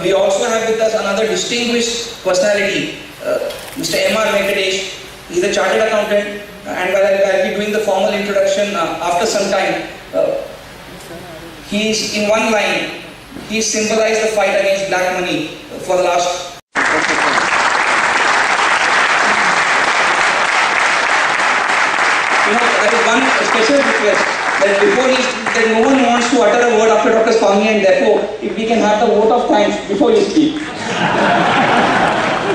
We also have with us another distinguished personality, Mr. M.R. Venkatesh. He's a chartered accountant, and I'll be doing the formal introduction after some time. He's in one line. He symbolized the fight against black money for the last. That is one special request, that before that no one wants to utter a word after Dr. Swami, and therefore if we can have the vote of thanks before you speak,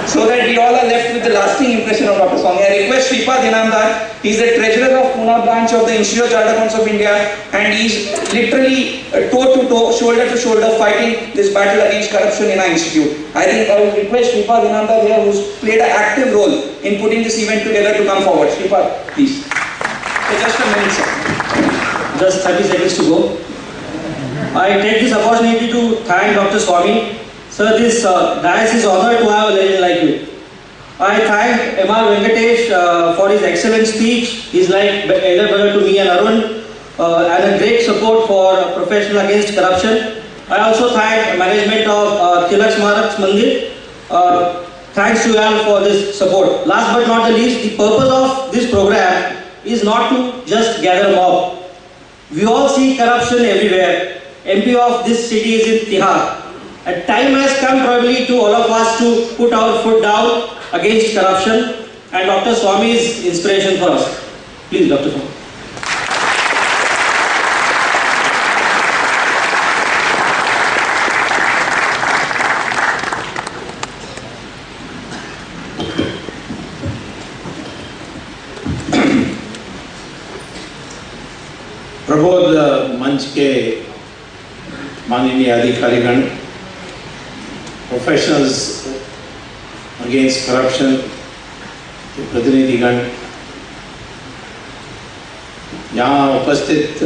so that we all are left with the lasting impression of Dr. Swami. I request Shripad Inamdar. He is the treasurer of Pune branch of the Institute of Chartered Accountants of India, and he is literally toe to toe, shoulder to shoulder, fighting this battle against corruption in our institute. I think I would request Shripad Inamdar here, who's played an active role in putting this event together, to come forward. Shripad, please. So just a minute, sir. Just 30 seconds to go. I take this opportunity to thank Dr. Swami. Sir, this dais is honored to have a legend like you. I thank M.R. Venkatesh for his excellent speech. He's like elder brother to me and Arun, and a great support for Professional Against Corruption. I also thank management of Tilak Smarak Mandir. Thanks to you all for this support. Last but not the least, the purpose of this program is not to just gather a mob. We all see corruption everywhere. MP of this city is in Tihar. A time has come probably to all of us to put our foot down against corruption, and Dr. Swami is inspiration for us. Please, Dr. Swami. Prabodh मंच के माननीय अधिकारीगण, professionals against corruption के प्रतिनिधिगण, यहाँ उपस्थित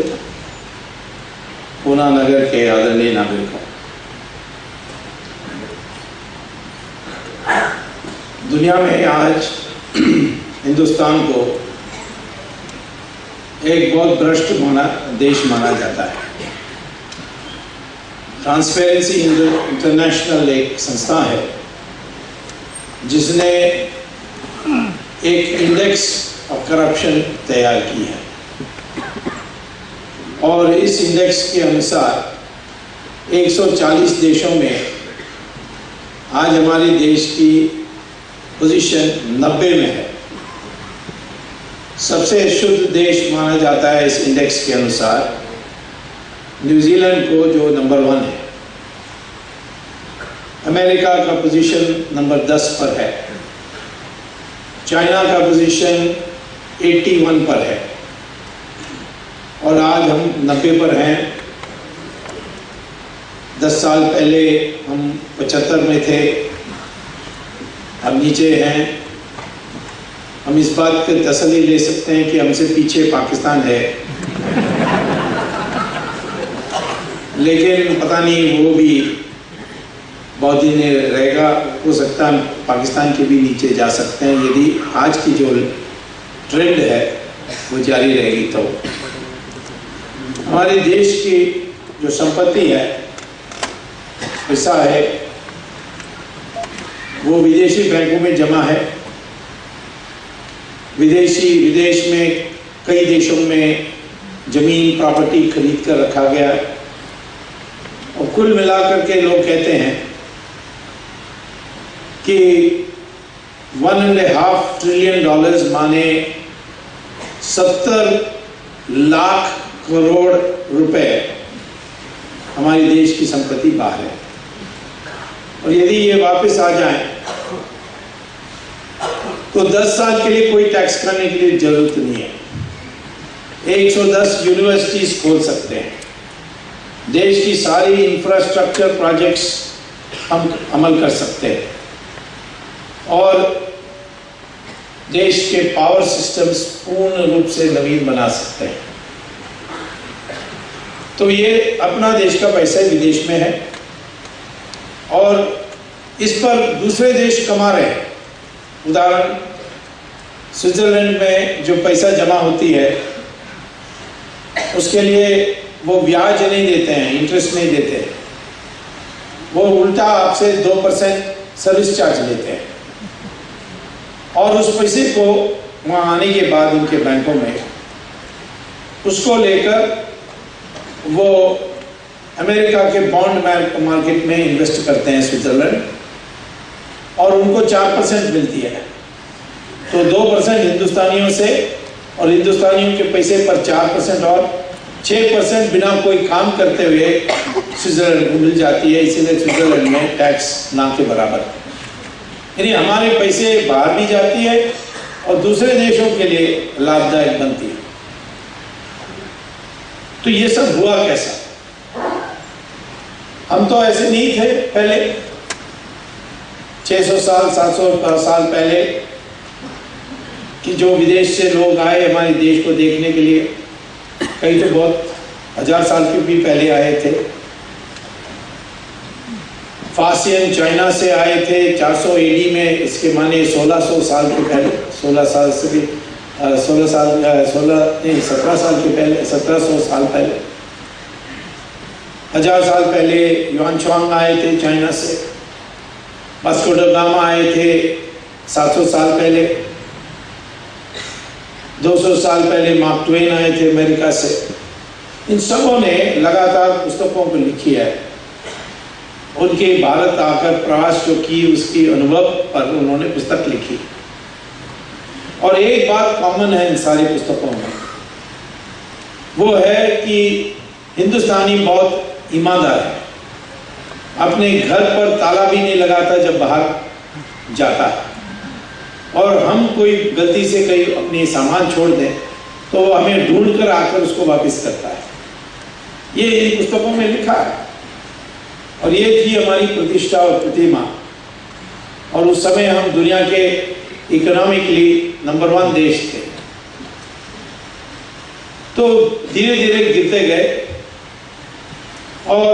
पूना नगर के आदरणीय नागरिकों, दुनिया में आज हिंदुस्तान को एक बहुत भ्रष्ट देश माना जाता है। ट्रांसपेरेंसी इंटरनेशनल एक संस्था है जिसने एक इंडेक्स ऑफ करप्शन तैयार की है, और इस इंडेक्स के अनुसार 140 देशों में आज हमारे देश की पोजीशन 90 में है। सबसे शुद्ध देश माना जाता है इस इंडेक्स के अनुसार न्यूजीलैंड को, जो नंबर 1 है। अमेरिका का पोजीशन नंबर 10 पर है। चाइना का पोजीशन 81 पर है, और आज हम 90 पर हैं। 10 साल पहले हम 75 में थे, अब नीचे हैं। हम इस बात की तसल्ली ले सकते हैं कि हमसे पीछे पाकिस्तान है, लेकिन पता नहीं वो भी बहुत दिन रहेगा। हो सकता है पाकिस्तान के भी नीचे जा सकते हैं यदि आज की जो ट्रेंड है वो जारी रहेगी। तो हमारे देश की जो संपत्ति है, पैसा है, वो विदेशी बैंकों में जमा है। विदेश में कई देशों में जमीन प्रॉपर्टी खरीद कर रखा गया, और कुल मिलाकर के लोग कहते हैं कि $1.5 ट्रिलियन माने 70 लाख करोड़ रुपए हमारे देश की संपत्ति बाहर है। और यदि ये वापस आ जाए तो 10 साल के लिए कोई टैक्स करने के लिए जरूरत नहीं है। 110 यूनिवर्सिटीज खोल सकते हैं। देश की सारी इंफ्रास्ट्रक्चर प्रोजेक्ट्स हम अमल कर सकते हैं, और देश के पावर सिस्टम्स पूर्ण रूप से नवीन बना सकते हैं। तो ये अपना देश का पैसा विदेश में है, और इस पर दूसरे देश कमा रहे हैं। उदाहरण, स्विट्जरलैंड में जो पैसा जमा होती है उसके लिए वो ब्याज नहीं देते हैं, इंटरेस्ट नहीं देते, वो उल्टा आपसे 2% सर्विस चार्ज लेते हैं, और उस पैसे को वहाँ आने के बाद उनके बैंकों में उसको लेकर वो अमेरिका के बॉन्ड मार्केट में इन्वेस्ट करते हैं स्विट्जरलैंड, और उनको 4% मिलती है। तो 2% हिंदुस्तानियों से, और हिंदुस्तानियों के पैसे पर 4% और 6% बिना कोई काम करते हुए स्विट्जरलैंड को मिल जाती है। इसीलिए स्विट्जरलैंड में टैक्स ना के बराबर है। यानी हमारे पैसे बाहर भी जाती है और दूसरे देशों के लिए लाभदायक बनती है। तो ये सब हुआ कैसा? हम तो ऐसे नहीं थे पहले, 600 साल 700 साल पहले कि जो विदेश से लोग आए हमारे देश को देखने के लिए, कई तो बहुत 1000 साल के भी पहले आए थे। फासियन चाइना से आए थे 400 AD में, इसके माने 1600 साल के पहले, 16 साल से भी 17 साल के पहले, 1700 साल पहले। 1000 साल पहले युआन च्वांग आए थे चाइना से। वास्को ड गामा आए थे 700 साल पहले। 200 साल पहले मार्क ट्वेन आए थे अमेरिका से। इन सबों ने लगातार पुस्तकों को लिखी है। उनके भारत आकर प्रवास जो की, उसकी अनुभव पर उन्होंने पुस्तक लिखी। और एक बात कॉमन है इन सारी पुस्तकों में, वो है कि हिंदुस्तानी बहुत ईमानदार है, अपने घर पर ताला भी नहीं लगाता जब बाहर जाता है, और हम कोई गलती से कहीं अपनी सामान छोड़ दें तो वो हमें ढूंढ कर आकर उसको वापस करता है। ये इन पुस्तकों में लिखा है। और ये थी हमारी प्रतिष्ठा और प्रतिमा। और उस समय हम दुनिया के इकोनॉमिकली नंबर 1 देश थे। तो धीरे धीरे गिरते गए, और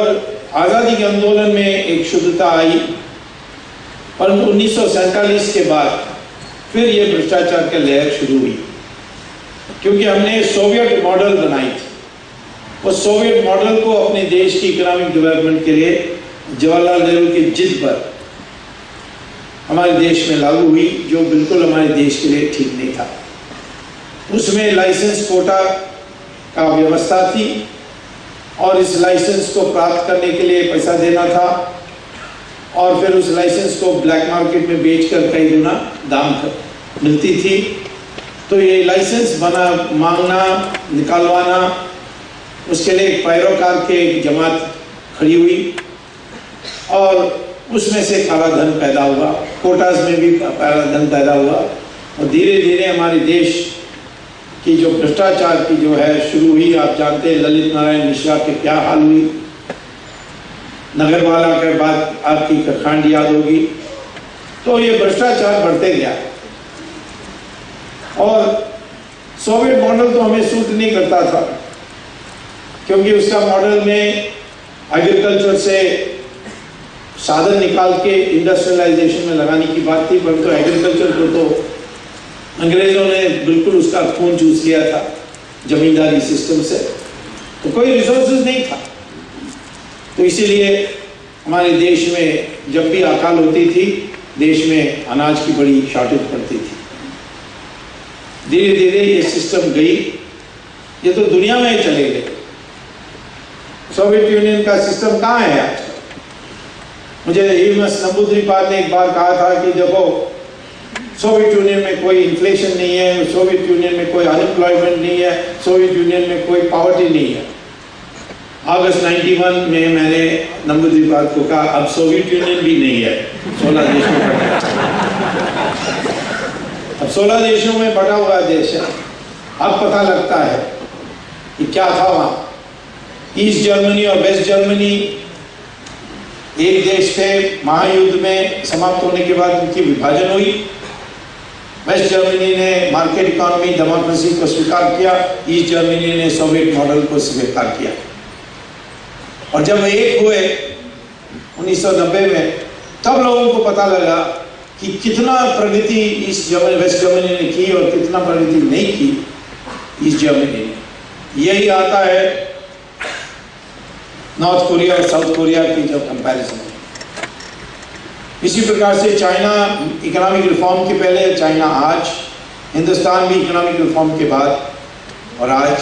आज़ादी के आंदोलन में एक शुद्धता आई, पर 1947 के बाद फिर ये भ्रष्टाचार की लहर शुरू हुई, क्योंकि हमने सोवियत मॉडल बनाई थी। उस सोवियत मॉडल को अपने देश की इकोनॉमिक डेवलपमेंट के लिए जवाहरलाल नेहरू की जिद पर हमारे देश में लागू हुई, जो बिल्कुल हमारे देश के लिए ठीक नहीं था। उसमें लाइसेंस कोटा का व्यवस्था थी, और इस लाइसेंस को प्राप्त करने के लिए पैसा देना था, और फिर उस लाइसेंस को ब्लैक मार्केट में बेचकर कई गुना दाम मिलती थी। तो ये लाइसेंस मांगना, निकालवाना, उसके लिए एक पैरोकार के एक जमात खड़ी हुई, और उसमें से काला धन पैदा हुआ। कोटास में भी काला धन पैदा हुआ, और धीरे धीरे हमारे देश की जो भ्रष्टाचार की जो है शुरू हुई। आप जानते हैं ललित नारायण मिश्रा के क्या हाल हुई। नगरवाला के बाद आपकी कांड याद होगी। तो ये भ्रष्टाचार बढ़ते गया, और सोवियत मॉडल तो हमें सूट नहीं करता था, क्योंकि उसका मॉडल में एग्रीकल्चर से साधन निकाल के इंडस्ट्रियलाइजेशन में लगाने की बात थी, परंतु एग्रीकल्चर को तो अंग्रेजों ने बिल्कुल उसका खून चूस लिया था जमींदारी सिस्टम से। तो कोई रिसोर्सेज नहीं था। तो इसीलिए हमारे देश में जब भी अकाल होती थी, देश में अनाज की बड़ी शॉर्टेज पड़ती थी। धीरे धीरे ये सिस्टम गई, ये तो दुनिया में चले गए। सोवियत यूनियन का सिस्टम कहाँ है आज? मुझे यूएस नंबूद्रीपाद ने एक बार कहा था कि देखो, सोवियत यूनियन में कोई इन्फ्लेशन नहीं है, सोवियत यूनियन में कोई अनएम्प्लॉयमेंट नहीं है, सोवियत यूनियन में कोई पॉवर्टी नहीं है। अगस्त 91 में मैंने नंबूद्रीपाद को कहा, अब सोवियत यूनियन भी नहीं है, 16 देशों में बटा। अब 16 देशों में बटा हुआ देश है। अब पता लगता है कि क्या था वहाँ। ईस्ट जर्मनी और वेस्ट जर्मनी एक देश थे। महायुद्ध में समाप्त होने के बाद उनकी विभाजन हुई। वेस्ट जर्मनी ने मार्केट इकोनॉमी, डेमोक्रेसी को स्वीकार किया, ईस्ट जर्मनी ने सोवियत मॉडल को स्वीकार किया। और जब एक हुए 1990 में, तब लोगों को पता लगा कि कितना प्रगति ईस्ट जर्मनी, वेस्ट जर्मनी ने की और कितना प्रगति नहीं की ईस्ट जर्मनी ने। यही आता है नॉर्थ कोरिया और साउथ कोरिया की जो कंपैरिजन है। इसी प्रकार से चाइना इकोनॉमिक रिफॉर्म के पहले, चाइना आज, हिंदुस्तान भी इकोनॉमिक रिफॉर्म के बाद और आज।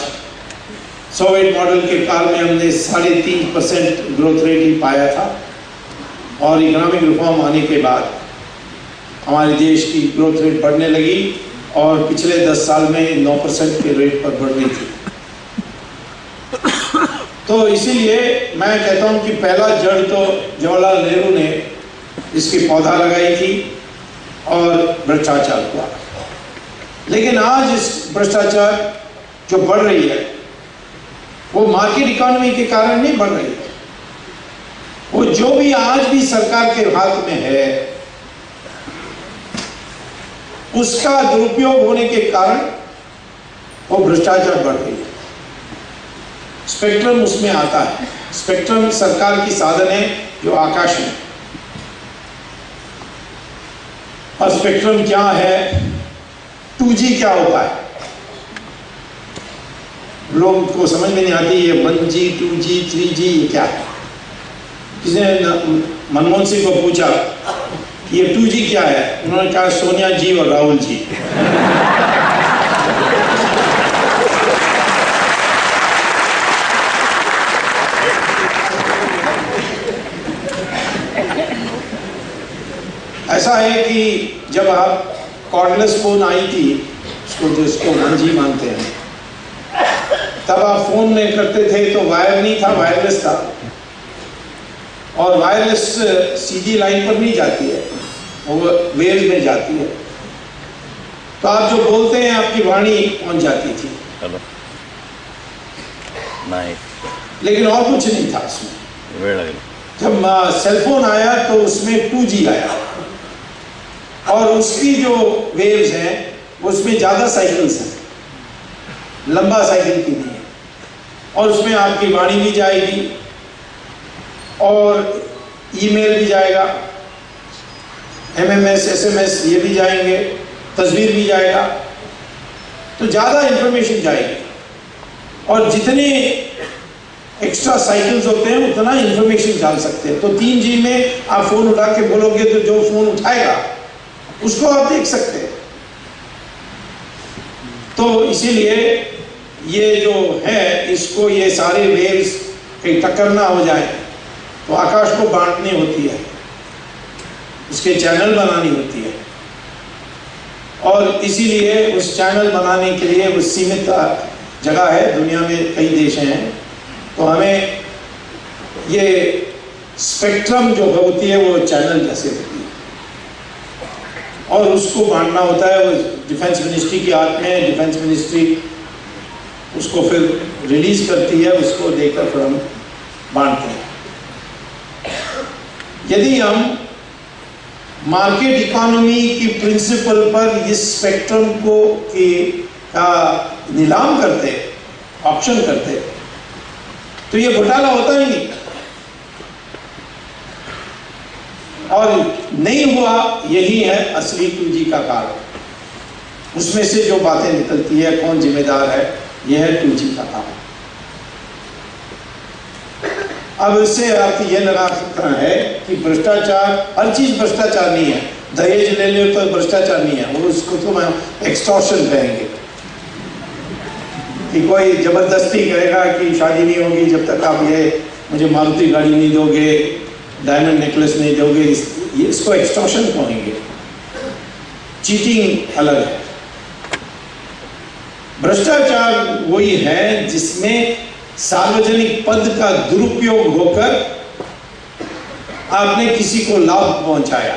सोवियत मॉडल के काल में हमने 3.5% ग्रोथ रेट ही पाया था और इकोनॉमिक रिफॉर्म आने के बाद हमारे देश की ग्रोथ रेट बढ़ने लगी और पिछले 10 साल में 9% के रेट पर बढ़ रही थी। तो इसीलिए मैं कहता हूं कि पहला जड़ तो जवाहरलाल नेहरू ने इसकी पौधा लगाई थी और भ्रष्टाचार हुआ। लेकिन आज इस भ्रष्टाचार जो बढ़ रही है वो मार्केट इकोनॉमी के कारण नहीं बढ़ रही है, वो जो भी आज भी सरकार के हाथ में है उसका दुरुपयोग होने के कारण वो भ्रष्टाचार बढ़ रही है। स्पेक्ट्रम उसमें आता है। स्पेक्ट्रम सरकार की साधन है जो आकाश में, और स्पेक्ट्रम क्या है, 2G क्या होता है, लोगों को समझ में नहीं आती। ये 1G 2G 3G ये क्या है? किसी ने मनमोहन सिंह को पूछा ये 2G क्या है, उन्होंने कहा सोनिया जी और राहुल जी। ऐसा है कि जब आप कॉर्डलेस फोन आई थी, उसको जिसको 1G मानते हैं, तब आप फोन में करते थे तो वायर नहीं था, वायरलेस था। और वायरलेस सीधी लाइन पर नहीं जाती है, वो वेव्स में जाती है। तो आप जो बोलते हैं आपकी वाणी पहुंच जाती थी। हेलो नहीं, लेकिन और कुछ नहीं था उसमें। वेळ लागेल। जब सेलफोन आया तो उसमें 2G आया और उसकी जो वेव्स हैं उसमें ज़्यादा साइकिल्स हैं, लंबा साइकिल की नहीं है, और उसमें आपकी वाणी भी जाएगी और ईमेल भी जाएगा, MMS SMS ये भी जाएंगे, तस्वीर भी जाएगा, तो ज़्यादा इंफॉर्मेशन जाएगी। और जितने एक्स्ट्रा साइकिल्स होते हैं उतना इंफॉर्मेशन डाल सकते हैं। तो 3G में आप फोन उठा के बोलोगे तो जो फोन उठाएगा उसको आप देख सकते हैं। तो इसीलिए ये जो है, इसको ये सारे वेव्स कहीं टक्कर ना हो जाए तो आकाश को बांटनी होती है, उसके चैनल बनानी होती है, और इसीलिए उस चैनल बनाने के लिए वो सीमित जगह है, दुनिया में कई देश हैं। तो हमें ये स्पेक्ट्रम जो होती है वो चैनल जैसे होती है और उसको बांटना होता है। वो डिफेंस मिनिस्ट्री के हाथ में, डिफेंस मिनिस्ट्री उसको फिर रिलीज करती है, उसको देकर फिर हम बांटते हैं। यदि हम मार्केट इकोनॉमी की प्रिंसिपल पर इस स्पेक्ट्रम को का नीलाम करते, ऑप्शन करते, तो ये घोटाला होता ही नहीं। और नहीं हुआ, यही है असली 2G का कारण। उसमें से जो बातें निकलती है, कौन जिम्मेदार है, यह है 2G का कारण। अब इससे अर्थ यह लगा सकता है कि भ्रष्टाचार, हर चीज भ्रष्टाचार नहीं है। दहेज ले लो तो भ्रष्टाचार नहीं है, वो उसको तो हम एक्सटॉर्शन कहेंगे कि कोई जबरदस्ती करेगा कि शादी नहीं होगी जब तक आप ये मुझे मारुति गाड़ी नहीं दोगे, डायमंड नेकलेस नहीं दोगे, इसको एक्सटॉर्शन कहेंगे। चीटिंग अलग है। भ्रष्टाचार वही है जिसमें सार्वजनिक पद का दुरुपयोग होकर आपने किसी को लाभ पहुंचाया,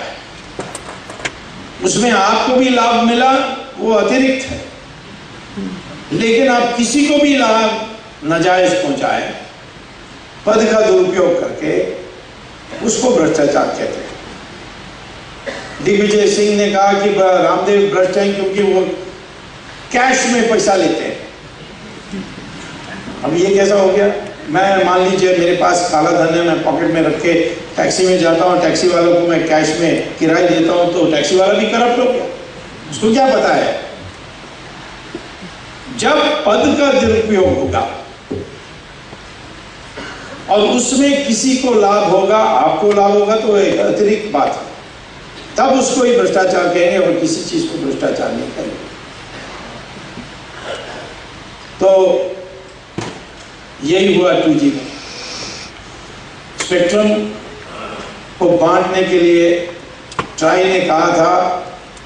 उसमें आपको भी लाभ मिला, वो अतिरिक्त है, लेकिन आप किसी को भी लाभ नाजायज पहुंचाए पद का दुरुपयोग करके, उसको भ्रष्टाचार कहते हैं। दिग्विजय सिंह ने कहा कि रामदेव भ्रष्ट हैं क्योंकि वो कैश में पैसा लेते हैं। अब ये कैसा हो गया? मैं मान लीजिए मेरे पास काला धन है, मैं पॉकेट में रख के टैक्सी में जाता हूँ, टैक्सी वालों को मैं कैश में किराया देता हूँ, तो टैक्सी वाला भी करप्ट हो गया। उसको क्या पता है? जब पद का दुरुपयोग होगा और उसमें किसी को लाभ होगा, आपको लाभ होगा, तो एक अतिरिक्त बात है। तब उसको ही भ्रष्टाचार कहेंगे और किसी चीज को भ्रष्टाचार नहीं कहेंगे। तो यही हुआ 2G में। स्पेक्ट्रम को बांटने के लिए ट्राई ने कहा था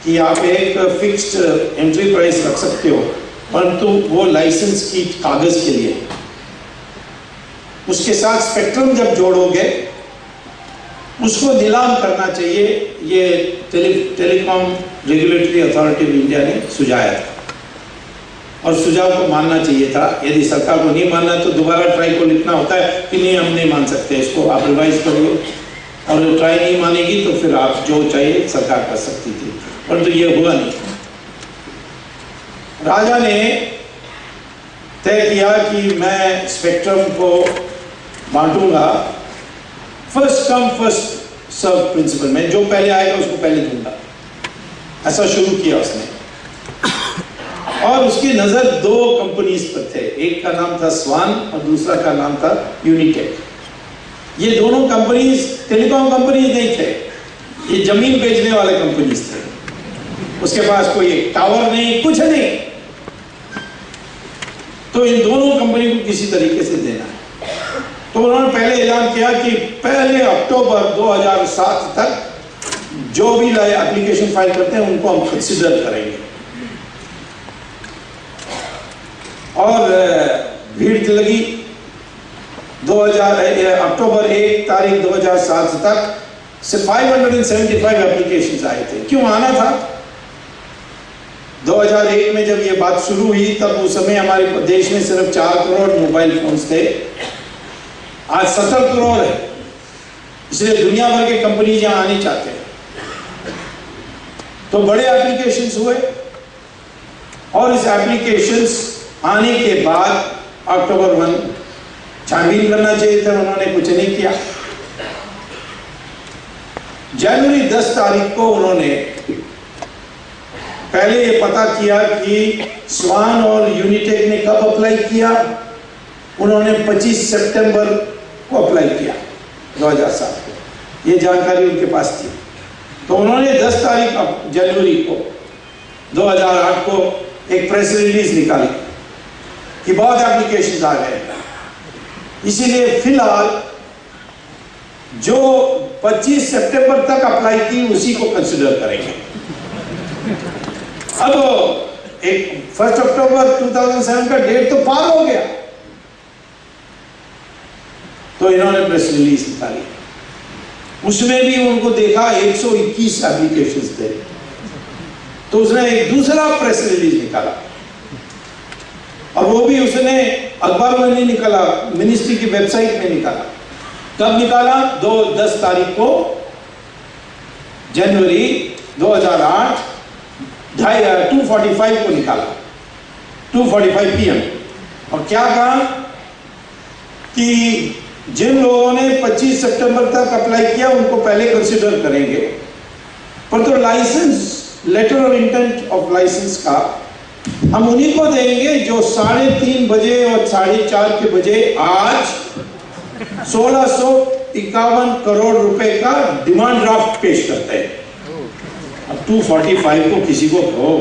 कि आप एक फिक्स्ड एंट्री प्राइस रख सकते हो, परंतु वो लाइसेंस की कागज के लिए। उसके साथ स्पेक्ट्रम जब जोड़ोगे उसको नीलाम करना चाहिए, ये telecom regulatory authority of India ने सुझाया था और सुझाव को मानना चाहिए था। यदि सरकार को नहीं मानना तो दोबारा ट्राई को लिखना होता है कि नहीं हम नहीं मान सकते, इसको आप रिवाइज करिए, और ट्राई नहीं मानेगी तो फिर आप जो चाहिए सरकार कर सकती थी, परंतु ये हुआ नहीं। राजा ने तय किया कि मैं स्पेक्ट्रम को बांटूंगा first come first serve principle में, जो पहले आएगा उसको पहले दूंगा, ऐसा शुरू किया उसने। और उसकी नजर दो कंपनीज पर थे, एक का नाम था स्वान और दूसरा का नाम था यूनिटेक। ये दोनों कंपनीज टेलीकॉम कंपनीज नहीं थे, ये जमीन बेचने वाले कंपनीज थे। उसके पास कोई टावर नहीं, कुछ नहीं, तो इन दोनों कंपनी को किसी तरीके से देना है। तो उन्होंने पहले ऐलान किया कि पहले अक्टूबर 2007 तक जो भी एप्लीकेशन फाइल करते हैं उनको हम कंसिडर करेंगे। और भीड़ लगी। अक्टूबर 1 तारीख 2007 तक से 575 एप्लीकेशंस आए थे। क्यों आना था? 2001 में जब ये बात शुरू हुई तब उस समय हमारे देश में सिर्फ 4 करोड़ मोबाइल फोन्स थे, आज 70 करोड़ है। इसलिए दुनिया भर के कंपनी यहां आने चाहते हैं, तो बड़े एप्लीकेशंस हुए। और इस एप्लीकेशंस आने के बाद अक्टूबर 1 छानबीन करना चाहिए था, उन्होंने कुछ नहीं किया। जनवरी 10 तारीख को उन्होंने पहले ये पता किया कि स्वान और यूनिटेक ने कब अप्लाई किया। उन्होंने 25 सितंबर को अप्लाई किया 2007 को, ये जानकारी उनके पास थी। तो उन्होंने 10 तारीख जनवरी को 2008 को एक प्रेस रिलीज निकाली कि बहुत एप्लीकेशंस आ गए, इसीलिए फिलहाल जो 25 सितंबर तक अप्लाई की उसी को कंसिडर करेंगे। अब 1 अक्टूबर 2007 का डेट तो पार हो गया, तो इन्होंने प्रेस रिलीज निकाली। उसमें भी उनको देखा 121 एप्लीकेशंस थे, तो उसने एक दूसरा प्रेस रिलीज निकाला, और वो भी उसने अखबार में नहीं निकाला, मिनिस्ट्री की वेबसाइट में निकाला। कब निकाला? 10 तारीख को जनवरी 2008 2:45 को निकाला, 2:45 PM। और क्या कहा कि जिन लोगों ने 25 सितंबर तक अप्लाई किया उनको पहले कंसिडर करेंगे, पर तो licence letter of intent of licence का हम उन्हीं को देंगे जो 3:30 बजे और 4:30 के बजे आज 1651 करोड़ रुपए का डिमांड ड्राफ्ट पेश करते हैं। अब 2:45 को किसी को कहो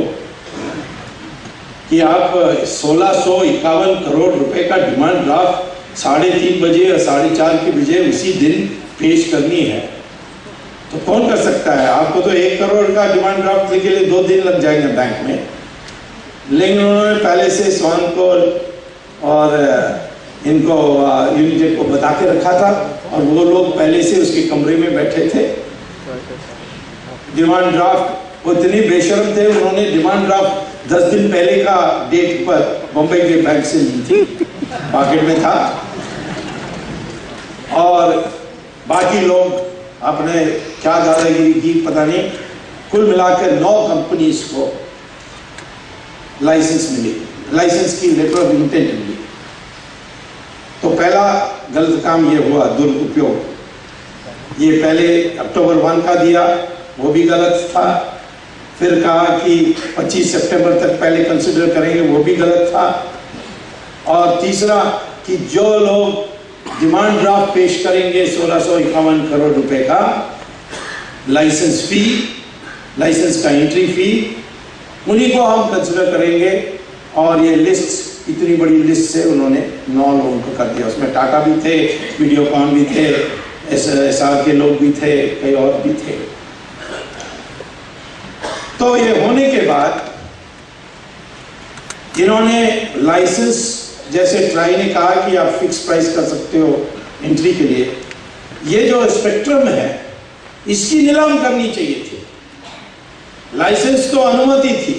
कि आप 1651 करोड़ रुपए का डिमांड ड्राफ्ट 3:30 बजे और 4:30 के बजे उसी दिन पेश करनी है, तो कौन कर सकता है? आपको तो 1 करोड़ का डिमांड ड्राफ्ट के लिए 2 दिन लग जाएंगे बैंक में। लेकिन उन्होंने पहले से स्वान को और इनको यूनिटेक को बता के रखा था, और वो लोग पहले से उसके कमरे में बैठे थे। डिमांड ड्राफ्ट उतनी बेशर्म थे, उन्होंने डिमांड ड्राफ्ट 10 दिन पहले का डेट पर बम्बई के बैंक से ली थी, पॉकेट में था। और बाकी लोग आपने क्या दादागिरी की पता नहीं। कुल मिलाकर 9 कंपनीज को लाइसेंस मिली, लाइसेंस की लेटर ऑफ इंटेंट मिली। तो पहला गलत काम ये हुआ, दुरुपयोग। ये पहले अक्टूबर 1 का दिया, वो भी गलत था। फिर कहा कि 25 सितंबर तक पहले कंसिडर करेंगे, वो भी गलत था। और तीसरा कि जो लोग डिमांड ड्राफ्ट पेश करेंगे 1651 करोड़ रुपए का, लाइसेंस फी लाइसेंस का एंट्री फी, उन्हीं को हम कंसिडर करेंगे। और ये लिस्ट, इतनी बड़ी लिस्ट से उन्होंने 9 लोगों को कर दिया। उसमें टाटा भी थे, वीडियोकॉन भी थे, SR के लोग भी थे, कई और भी थे। तो ये होने के बाद इन्होंने लाइसेंस, जैसे ट्राई ने कहा कि आप फिक्स प्राइस कर सकते हो एंट्री के लिए, ये जो स्पेक्ट्रम है इसकी नीलाम करनी चाहिए थी। लाइसेंस तो अनुमति थी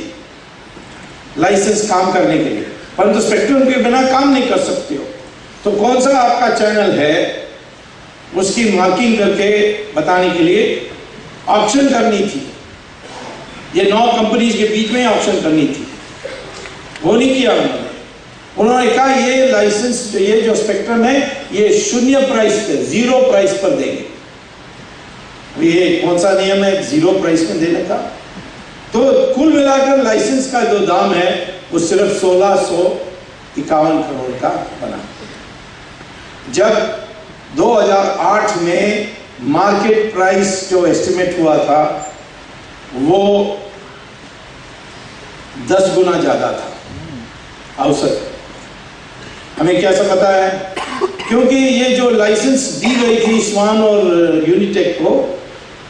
लाइसेंस काम करने के लिए, परंतु स्पेक्ट्रम के बिना काम नहीं कर सकते हो। तो कौन सा आपका चैनल है उसकी मार्किंग करके बताने के लिए ऑप्शन करनी थी। ये 9 कंपनीज के बीच में ऑप्शन करनी थी, वो नहीं किया उन्होंने कहा ये लाइसेंस, ये जो स्पेक्ट्रम है ये 0 प्राइस पे, 0 प्राइस पर देंगे। ये कौन सा नियम है 0 प्राइस में देने का? तो कुल मिलाकर लाइसेंस का जो दाम है वो सिर्फ 1651 करोड़ का बना। जब 2008 में मार्केट प्राइस जो एस्टिमेट हुआ था वो 10 गुना ज्यादा था औसत। हमें कैसा पता है? क्योंकि ये जो लाइसेंस दी गई थी स्वान और यूनिटेक को,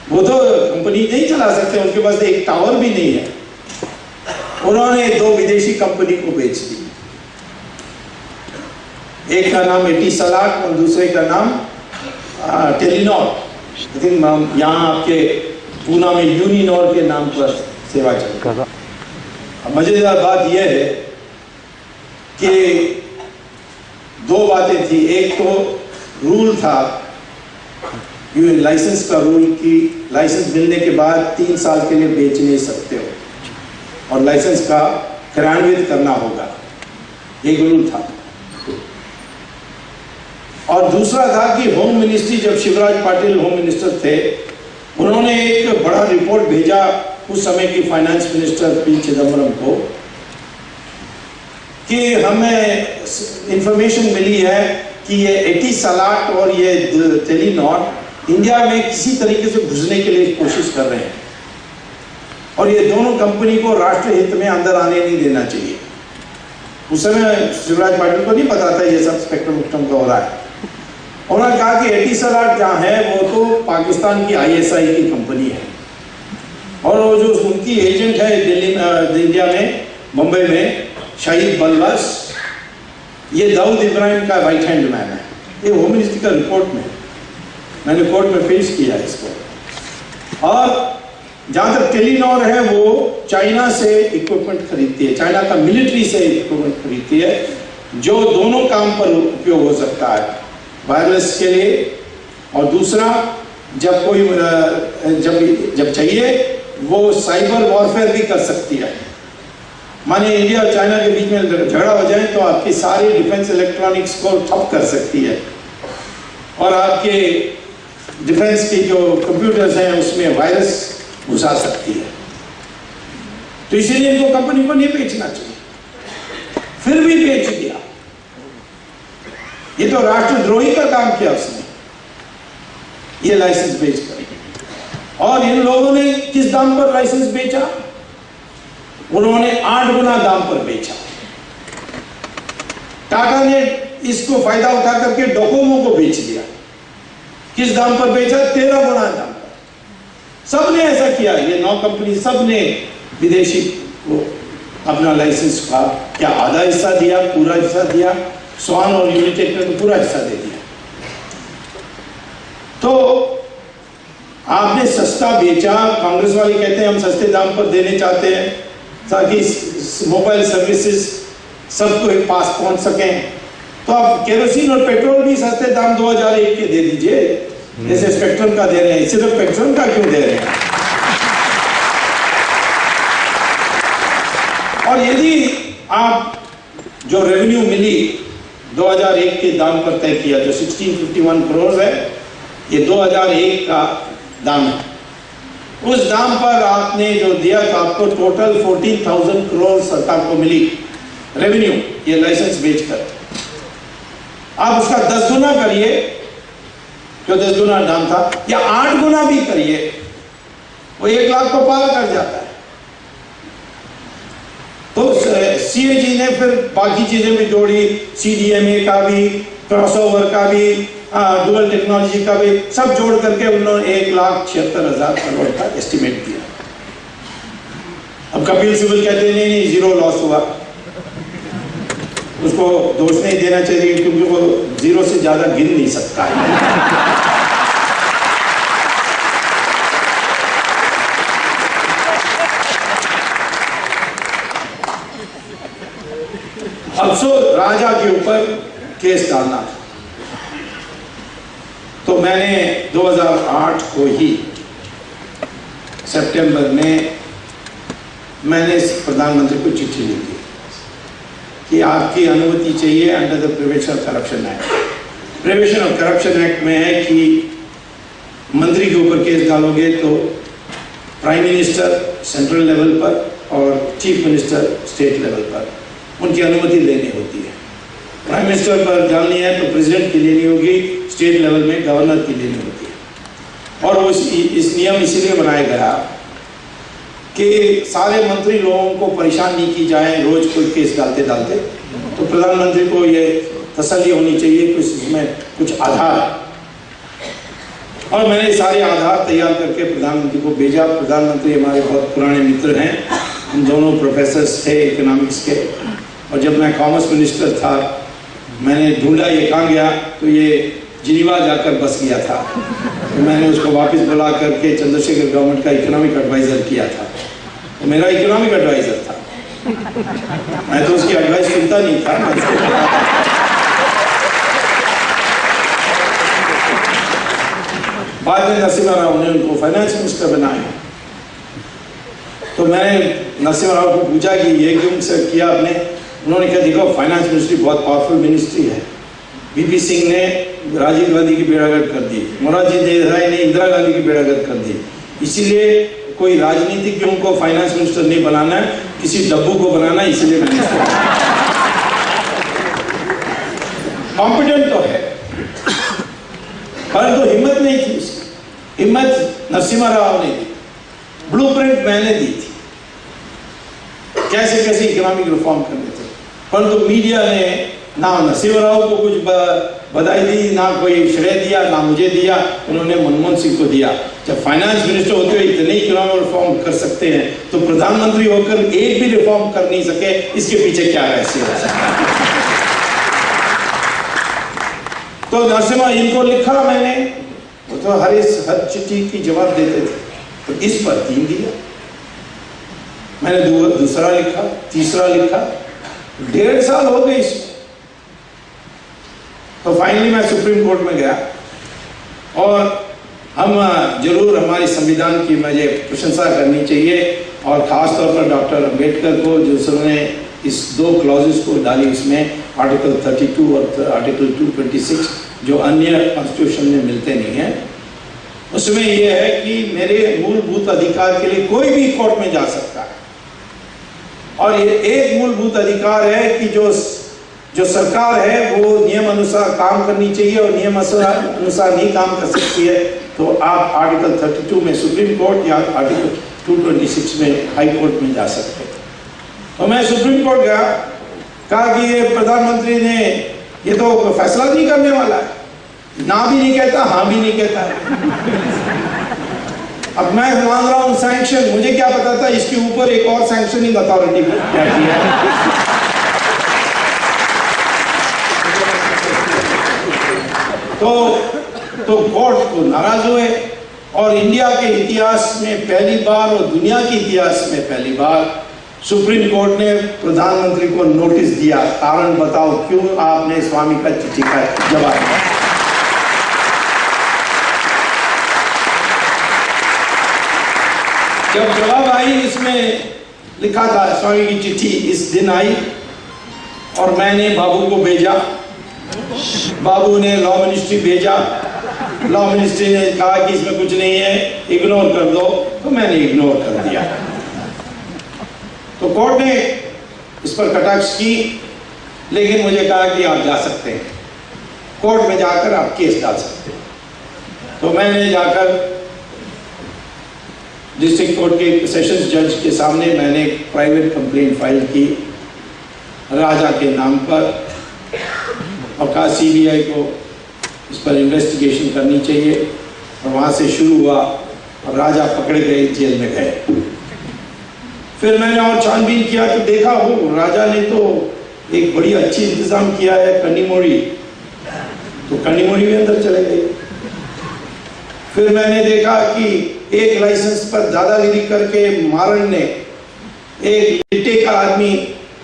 वो तो कंपनी नहीं चला सकते, उनके पास एक टावर भी नहीं है। उन्होंने 2 विदेशी कंपनी को बेच दी। एक का नाम एटिसलाट और दूसरे का नाम टेलीनॉर। आई थिंक यहाँ आपके पूना में यूनिनॉर के नाम पर सेवा चल रहा है। मजेदार बात यह है कि 2 बातें थी। एक तो रूल था, लाइसेंस का रूल कि लाइसेंस मिलने के बाद 3 साल के लिए बेच नहीं सकते हो और लाइसेंस का क्रियान्वित करना होगा, एक रूल था। और दूसरा था कि होम मिनिस्ट्री, जब शिवराज पाटिल होम मिनिस्टर थे, उन्होंने एक बड़ा रिपोर्ट भेजा उस समय की फाइनेंस मिनिस्टर पी चिदम्बरम को कि हमें इंफॉर्मेशन मिली है कि ये एटिसलाट और ये टेलीनॉर इंडिया में किसी तरीके से घुसने के लिए कोशिश कर रहे हैं और ये दोनों कंपनी को राष्ट्र हित में अंदर आने नहीं देना चाहिए। उस समय शिवराज पाटिल को नहीं पता था ये सब स्पेक्ट्रम का हो रहा है। उन्होंने कहा कि एटिसलाट जहाँ है वो तो पाकिस्तान की ISI की कंपनी है और वो जो उनकी एजेंट है दिल्ली इंडिया में, मुंबई में, शाहिद बलवास, ये दाऊद इब्राहिम का राइट हैंड मैन है। ये होम मिनिस्ट्री का रिपोर्ट में मैंने कोर्ट में पेश किया इसको। और जहाँ तक टेलीनॉर है वो चाइना से इक्विपमेंट खरीदती है, चाइना का मिलिट्री से इक्विपमेंट खरीदती है जो दोनों काम पर उपयोग हो सकता है, वायरलेस के लिए और दूसरा जब कोई जब चाहिए वो साइबर वॉरफेयर भी कर सकती है। माने इंडिया और चाइना के बीच में झगड़ा हो जाए तो आपकी सारी डिफेंस इलेक्ट्रॉनिक्स को ठप कर सकती है और आपके डिफेंस की जो कंप्यूटर्स हैं उसमें वायरस घुसा सकती है। तो इसीलिए इनको कंपनी को नहीं बेचना चाहिए, फिर भी बेच दिया। ये तो राष्ट्रद्रोही का काम किया उसने, ये लाइसेंस बेचकर। और इन लोगों ने किस दाम पर लाइसेंस बेचा? उन्होंने 8 गुना दाम पर बेचा। टाटा ने इसको फायदा उठा करके डोकोमो को बेच दिया। किस दाम पर बेचा? 13 गुना दाम पर। सबने ऐसा किया, ये 9 कंपनी सबने विदेशी को अपना लाइसेंस का क्या आधा हिस्सा दिया, पूरा हिस्सा दिया। स्वान और यूनिटेक ने तो पूरा हिस्सा दे दिया। तो आपने सस्ता बेचा। कांग्रेस वाले कहते हैं हम सस्ते दाम पर देने चाहते हैं ताकि मोबाइल सर्विसेज सबको एक पास पहुंच सकें। तो आप केरोसिन और पेट्रोल भी सस्ते दाम 2001 के दे दीजिए, जैसे स्पेक्ट्रम का दे रहे हैं। सिर्फ स्पेक्ट्रम का क्यों दे रहे हैं? और यदि आप जो रेवेन्यू मिली 2001 के दाम पर तय किया, जो 1651 करोड़ है, ये 2001 का दाम है। उस दाम पर आपने जो दिया तो आपको टोटल 14,000 करोड़ सरकार को मिली रेवेन्यू, ये लाइसेंस बेचकर। आप उसका 10 गुना करिए, जो 10 गुना दाम था, या 8 गुना भी करिए, वो 1 लाख को पार कर जाता है। तो सीएजी ने फिर बाकी चीजें भी जोड़ी, CDMA का भी, क्रॉसओवर का भी, डुअल टेक्नोलॉजी का भी, सब जोड़ करके उन्होंने 1,76,000 करोड़ का एस्टिमेट दिया। अब कपिल सिब्बल कहते हैं नहीं 0 लॉस हुआ, उसको दोष नहीं देना चाहिए क्योंकि वो 0 से ज्यादा गिन नहीं सकता है। अफसोस राजा के ऊपर केस डालना था, तो मैंने 2008 को ही सितंबर में मैंने प्रधानमंत्री को चिट्ठी लिखी कि आपकी अनुमति चाहिए under the prevention of corruption act. Prevention of corruption act में है कि मंत्री के ऊपर केस डालोगे तो प्राइम मिनिस्टर सेंट्रल लेवल पर और चीफ मिनिस्टर स्टेट लेवल पर उनकी अनुमति लेनी होती है। प्राइम मिनिस्टर पर डालनी है तो प्रेसिडेंट की लेनी होगी, स्टेट लेवल में गवर्नर की लेनी होती है। और वो इस नियम इसीलिए बनाया गया कि सारे मंत्री लोगों को परेशान नहीं की जाए रोज कोई केस डालते डालते, तो प्रधानमंत्री को ये तसल्ली होनी चाहिए कि इसमें कुछ आधार है। और मैंने सारे आधार तैयार करके प्रधानमंत्री को भेजा। प्रधानमंत्री हमारे बहुत पुराने मित्र हैं, हम दोनों प्रोफेसर्स थे इकोनॉमिक्स के, और जब मैं कॉमर्स मिनिस्टर था मैंने ढूंढा ये कहाँ गया, तो ये जिनीवा जाकर बस गया था। तो मैंने उसको वापस बुला करके चंद्रशेखर गवर्नमेंट का इकोनॉमिक एडवाइजर किया था, तो मेरा इकोनॉमिक एडवाइजर था। मैं तो उसकी एडवाइस सुनता नहीं था, बाद में नरसिम्हा राव ने उनको फाइनेंस मिनिस्टर बनाया। तो मैंने नरसिम्हा राव को पूछा कि ये क्यों सर किया आपने? उन्होंने कहा देखो फाइनेंस मिनिस्ट्री बहुत पावरफुल मिनिस्ट्री है। VP सिंह ने राजीव गांधी की बेड़ागर्द कर दी, मोरारजी देसाई ने इंदिरा गांधी की बेड़ागर्द कर दी, इसीलिए कोई राजनीतिज्ञों को फाइनेंस मिनिस्टर नहीं बनाना है, किसी डब्बू को बनाना है, इसलिए कॉम्पिटेंट तो है पर तो हिम्मत नहीं थी उसकी। हिम्मत नरसिम्हा राव ने दी, ब्लूप्रिंट मैंने दी थी कैसे कैसे इकोनॉमिक रिफॉर्म करने थे, परंतु मीडिया ने ना नरसिम्हा राव को कुछ बधाई दी, ना कोई श्रेय दिया, ना मुझे दिया, उन्होंने मनमोहन सिंह को दिया। जब फाइनेंस मिनिस्टर होते हुए इतने इकोनॉमिक रिफॉर्म कर सकते हैं तो प्रधानमंत्री होकर एक भी रिफॉर्म कर नहीं सके, इसके पीछे क्या रहस्य हो सकता है? तो नरसिम्हा इनको लिखा मैंने, वो तो हर चिट्ठी की जवाब देते थे, तो इस पर 3 दिया। मैंने दूसरा लिखा, तीसरा लिखा, 1.5 साल हो गए इसमें। तो फाइनली मैं सुप्रीम कोर्ट में गया और हम जरूर हमारी संविधान की मुझे प्रशंसा करनी चाहिए और खास तौर पर डॉक्टर अंबेडकर को जिन्होंने इस 2 क्लॉजेस को डाली इसमें, आर्टिकल 32 और आर्टिकल 226 जो अन्य कॉन्स्टिट्यूशन में मिलते नहीं हैं। उसमें यह है कि मेरे मूलभूत अधिकार के लिए कोई भी कोर्ट में जा सकता है, और ये एक मूलभूत अधिकार है कि जो सरकार है वो नियम अनुसार काम करनी चाहिए, और नियम अनुसार नहीं काम कर सकती है तो आप आर्टिकल 32 में सुप्रीम कोर्ट या आर्टिकल 226 में हाई कोर्ट में जा सकते हैं। तो मैं सुप्रीम कोर्ट गया, कहा कि ये प्रधानमंत्री ने ये तो फैसला नहीं करने वाला है, ना भी नहीं कहता, हाँ भी नहीं कहता है। अब मैं मांग रहा हूं सैंक्शन, मुझे क्या पता था इसके ऊपर एक और सैंक्शनिंग अथॉरिटी बैठी है। तो कोर्ट को नाराज हुए, और इंडिया के इतिहास में पहली बार और दुनिया के इतिहास में पहली बार सुप्रीम कोर्ट ने प्रधानमंत्री को नोटिस दिया, कारण बताओ क्यों आपने स्वामी का चिट्ठी का जवाब दिया। जब जवाब आई, इसमें लिखा था स्वामी की चिट्ठी इस दिन आई, और मैंने बाबू को भेजा, बाबू ने लॉ मिनिस्ट्री भेजा, लॉ मिनिस्ट्री ने कहा कि इसमें कुछ नहीं है, इग्नोर कर दो, तो मैंने इग्नोर कर दिया। तो कोर्ट ने इस पर कटाक्ष की, लेकिन मुझे कहा कि आप जा सकते हैं कोर्ट में, जाकर आप केस डाल सकते हैं। तो मैंने जाकर डिस्ट्रिक्ट कोर्ट के सेशंस जज के सामने मैंने एक प्राइवेट कंप्लेंट फाइल की राजा के नाम पर और कहा सीबीआई को इस पर इन्वेस्टिगेशन करनी चाहिए। और वहाँ से शुरू हुआ और राजा पकड़े गए, जेल में गए। फिर मैंने और छानबीन किया तो देखा हो राजा ने तो एक बड़ी अच्छी इंतजाम किया है कन्नीमोड़ी, तो कन्नीमोड़ी भी अंदर चले गए। फिर मैंने देखा कि एक लाइसेंस पर दादागिरी करके मारन ने एक लिट्टे का आदमी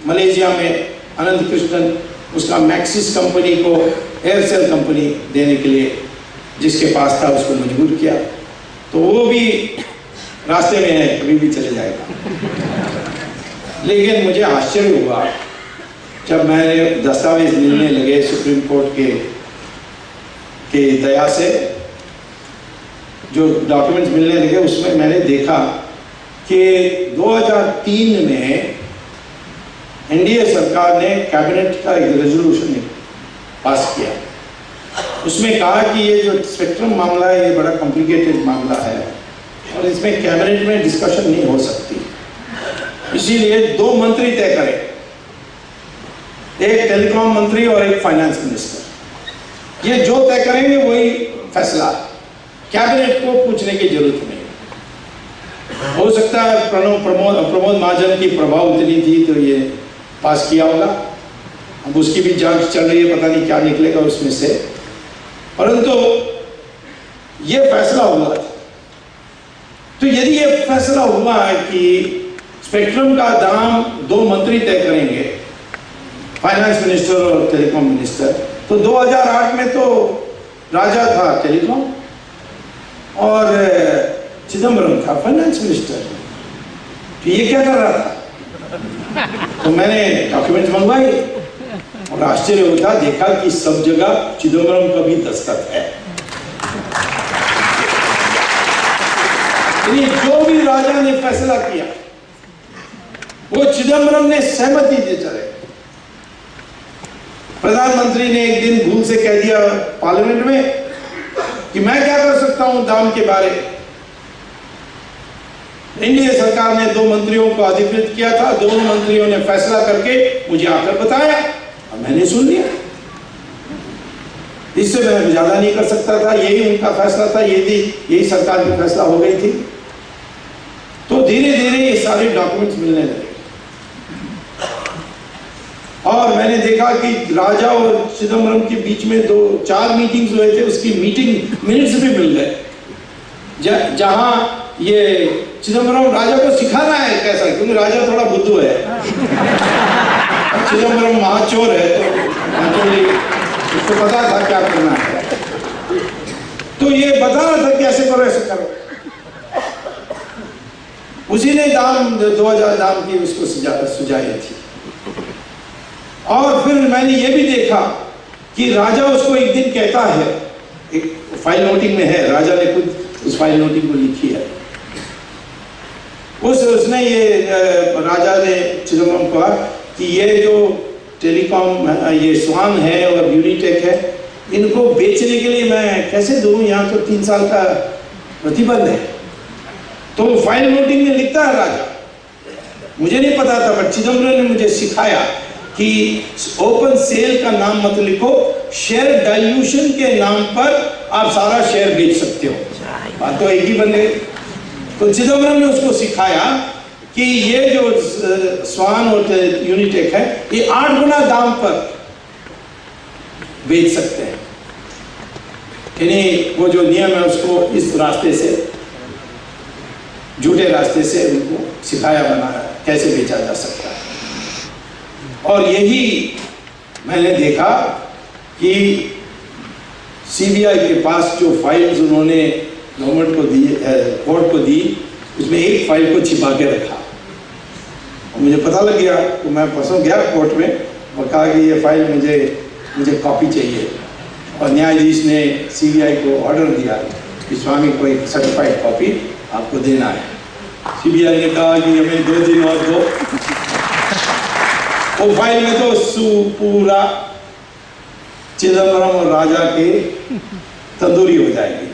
मलेशिया में अनंत कृष्णन उसका मैक्सिस कंपनी को एयरसेल कंपनी देने के लिए जिसके पास था उसको मजबूर किया, तो वो भी रास्ते में है, कभी भी चले जाएगा। लेकिन मुझे आश्चर्य हुआ जब मैंने दस्तावेज मिलने लगे सुप्रीम कोर्ट के दया से, जो डॉक्यूमेंट्स मिलने लगे उसमें मैंने देखा कि 2003 में एनडीए सरकार ने कैबिनेट का एक रेजोल्यूशन पास किया। उसमें कहा कि ये जो स्पेक्ट्रम मामला है ये बड़ा कॉम्प्लिकेटेड मामला है और इसमें कैबिनेट में डिस्कशन नहीं हो सकती, इसीलिए 2 मंत्री तय करें, एक टेलीकॉम मंत्री और एक फाइनेंस मिनिस्टर। ये जो तय करेंगे वही फैसला, कैबिनेट को पूछने की जरूरत नहीं। हो सकता है प्रमोद महाजन की प्रभाव इतनी थी तो ये पास किया होगा, अब उसकी भी जांच चल रही है, पता नहीं क्या निकलेगा उसमें से, परंतु ये फैसला हुआ। तो यदि ये फैसला हुआ है कि स्पेक्ट्रम का दाम 2 मंत्री तय करेंगे, फाइनेंस मिनिस्टर और टेलीकॉम मिनिस्टर, तो 2008 में तो राजा था टेलीकॉम और चिदम्बरम था फाइनेंस मिनिस्टर, तो ये क्या कर रहा था? तो मैंने डॉक्यूमेंट्स मंगवाए और आश्चर्य होता देखा कि सब जगह चिदम्बरम का भी दस्तखत है। जो भी राजा ने फैसला किया वो चिदम्बरम ने सहमति दे चले। प्रधानमंत्री ने एक दिन भूल से कह दिया पार्लियामेंट में कि मैं क्या कर सकता हूं दाम के बारे में। एनडीए सरकार ने 2 मंत्रियों को अधिकृत किया था, दोनों मंत्रियों ने फैसला करके मुझे आकर बताया और मैंने सुन लिया। इससे मैं ज्यादा नहीं कर सकता था, यही उनका फैसला था, यही सरकार की फैसला हो गई थी। तो धीरे धीरे ये सारे डॉक्यूमेंट्स मिलने लगे और मैंने देखा कि राजा और चिदम्बरम के बीच में 2-4 मीटिंग्स हुए थे, उसकी मीटिंग मिनट्स भी मिल गए, जहां ये चिदम्बरम राजा को सिखाना है कैसा, क्योंकि राजा थोड़ा बुद्धू है, चिदम्बरम महाचोर है, तो उसको पता था क्या करना है, तो ये बता रहा था कि ऐसे करो ऐसे करो। उसी ने दाम 2000 दाम की उसको सुझाई थी। और फिर मैंने ये भी देखा कि राजा उसको एक दिन कहता है, एक फाइल नोटिंग में है, राजा ने खुद उस फाइल नोटिंग को लिखी है, उसने ये राजा ने चिदम्बरम को कहा कि ये जो टेलीकॉम ये स्वान है और यूनिटेक है, इनको बेचने के लिए मैं कैसे दूं, यहाँ तो 3 साल का प्रतिबंध है। तो फाइल नोटिंग में लिखता है राजा, मुझे नहीं पता था पर चिदम्बरम ने मुझे सिखाया कि ओपन सेल का नाम मत लिखो, शेयर डाइल्यूशन के नाम पर आप सारा शेयर बेच सकते हो, बात तो एक ही बन गई। तो चिदम्बरम ने उसको सिखाया कि ये जो स्वान और यूनिटेक है ये 8 गुना दाम पर बेच सकते हैं, यानी वो जो नियम है उसको इस रास्ते से, झूठे रास्ते से उनको सिखाया बनाया कैसे बेचा जा सकता है। और यही मैंने देखा कि सीबीआई के पास जो फाइल्स उन्होंने गवर्नमेंट को दी, कोर्ट को दी, उसमें एक फाइल को छिपा के रखा और मुझे पता लग गया। तो मैं परसों गया कोर्ट में और कहा कि ये फाइल मुझे कॉपी चाहिए, और न्यायाधीश ने सीबीआई को ऑर्डर दिया कि स्वामी को एक सर्टिफाइड कॉपी आपको देना है। सीबीआई ने कहा कि हमें 2 दिन और दो। वो फाइल में तो पूरा चिदम्बरम और राजा के तंदूरी हो जाएगी।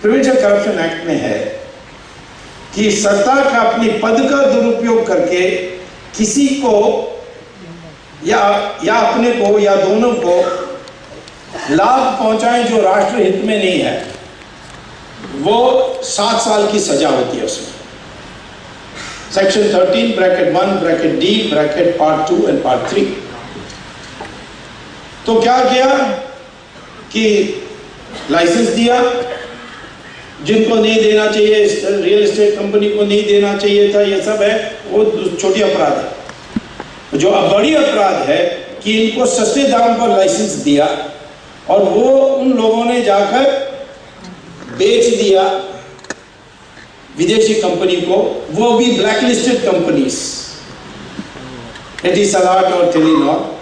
प्रिवेंशन करप्शन एक्ट में है कि सरकार का अपने पद का दुरुपयोग करके किसी को या अपने को या दोनों को लाभ पहुंचाएं जो राष्ट्र हित में नहीं है, वो 7 साल की सजा होती है उसमें। Section 13 bracket 1 bracket D bracket part 2 and part 3। तो क्या किया कि लाइसेंस दिया, जिनको नहीं देना चाहिए, रियल एस्टेट कंपनी को नहीं देना चाहिए था, ये सब है, वो छोटी अपराध है। जो बड़ी अपराध है कि इनको सस्ते दाम पर लाइसेंस दिया और वो उन लोगों ने जाकर बेच दिया विदेशी कंपनी को, वो भी ब्लैकलिस्टेड कंपनीज, एटिसलाट और टेलीनॉर,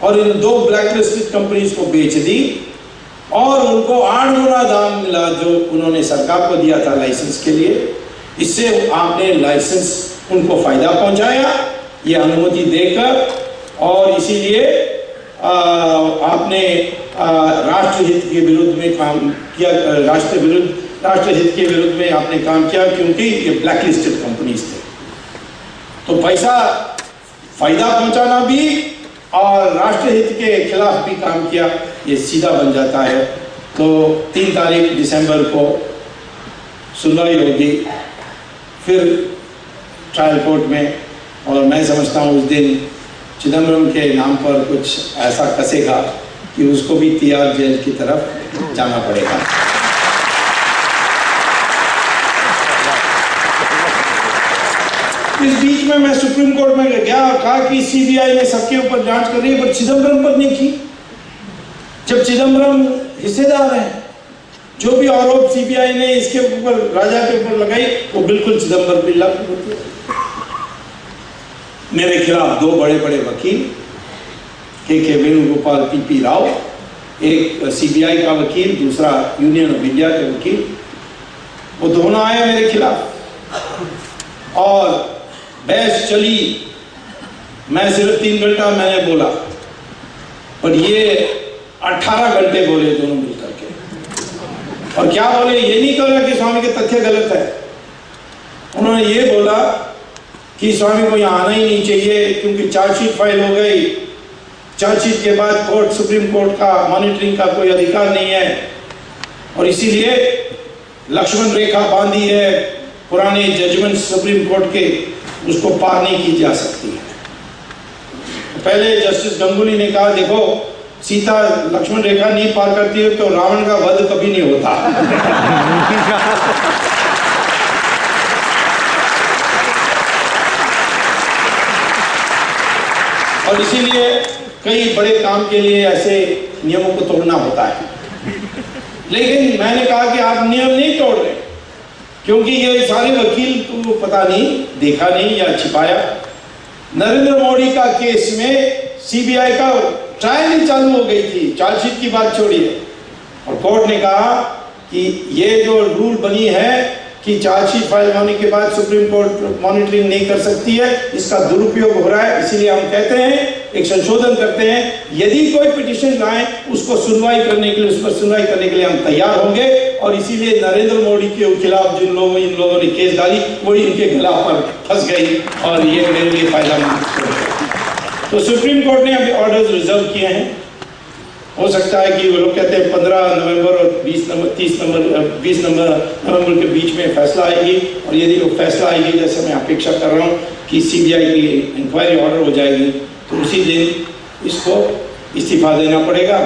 और इन 2 ब्लैकलिस्टेड कंपनीज को बेच दी और उनको 8 गुना दाम मिला जो उन्होंने सरकार को दिया था लाइसेंस के लिए। इससे आपने लाइसेंस उनको फायदा पहुंचाया ये अनुमति देकर, और इसीलिए आपने राष्ट्रहित के विरुद्ध में काम किया, राष्ट्रहित के विरुद्ध में आपने काम किया, क्योंकि ये ब्लैकलिस्टेड कंपनीज थे। तो पैसा फायदा पहुंचाना भी और राष्ट्रहित के खिलाफ भी काम किया, ये सीधा बन जाता है। तो 3 तारीख दिसंबर को सुनवाई होगी फिर ट्रायल कोर्ट में, और मैं समझता हूँ उस दिन चिदम्बरम के नाम पर कुछ ऐसा कसेगा कि उसको भी तिहाड़ जेल की तरफ जाना पड़ेगा। इस बीच में मैं सुप्रीम कोर्ट में गया, कहा कि सीबीआई ने सबके ऊपर जांच कर रही है, पर चिदम्बरम पर नहीं की। जब चिदम्बरम हिस्सेदार हैं, जो भी आरोप सीबीआई ने इसके ऊपर, राजा के ऊपर लगाई, वो बिल्कुल चिदम्बरम पर लागू होती है। मेरे खिलाफ 2 बड़े बड़े वकील, के वेणुगोपाल, पी राव, एक सीबीआई का वकील, दूसरा यूनियन ऑफ इंडिया के वकील, वो दोनों आए मेरे खिलाफ और बहस चली। मैं सिर्फ 3 घंटा मैंने बोला, पर ये 18 घंटे बोले दोनों मिलकर के। और क्या बोले? ये नहीं कहा कि स्वामी के तथ्य गलत है, उन्होंने ये बोला कि स्वामी को यहाँ आना ही नहीं चाहिए क्योंकि चार्जशीट फाइल हो गई, चार्जशीट के बाद कोर्ट, सुप्रीम कोर्ट का मॉनिटरिंग का कोई अधिकार नहीं है, और इसीलिए लक्ष्मण रेखा बांधी है पुराने जजमेंट सुप्रीम कोर्ट के, उसको पार नहीं की जा सकती है। पहले जस्टिस गंगुली ने कहा, देखो सीता लक्ष्मण रेखा नहीं पार करती है तो रावण का वध कभी नहीं होता। और इसीलिए कई बड़े काम के लिए ऐसे नियमों को तोड़ना होता है। लेकिन मैंने कहा कि आप नियम नहीं तोड़ रहे, क्योंकि ये सारे वकील को पता नहीं, देखा नहीं या छिपाया। नरेंद्र मोदी का केस में सीबीआई का ट्रायल ही चालू हो गई थी, चार्जशीट की बात छोड़िए, और कोर्ट ने कहा कि ये जो रूल बनी है कि चार्जशीट फाइल होने के बाद सुप्रीम कोर्ट मॉनिटरिंग नहीं कर सकती है, इसका दुरुपयोग हो रहा है। इसीलिए हम कहते हैं, एक संशोधन करते हैं, यदि कोई पिटीशन लाए उसको सुनवाई करने के लिए, उस पर सुनवाई करने के लिए हम तैयार होंगे। और इसीलिए नरेंद्र मोदी के खिलाफ इन लोगों ने केस डाली, वो इनके गला पर फंस गई और ये मेरे लिए फायदा मंद। तो सुप्रीम कोर्ट ने अभी ऑर्डर्स रिजर्व किए हैं। हो सकता है कि वो लोग कहते हैं 15 नवंबर और 20 नवंबर के बीच में फैसला आएगी, और यदि वो फैसला आएगी, जैसे मैं अपेक्षा कर रहा हूँ कि सीबीआई की इंक्वायरी ऑर्डर हो जाएगी, तो उसी दिन इसको इस्तीफा देना पड़ेगा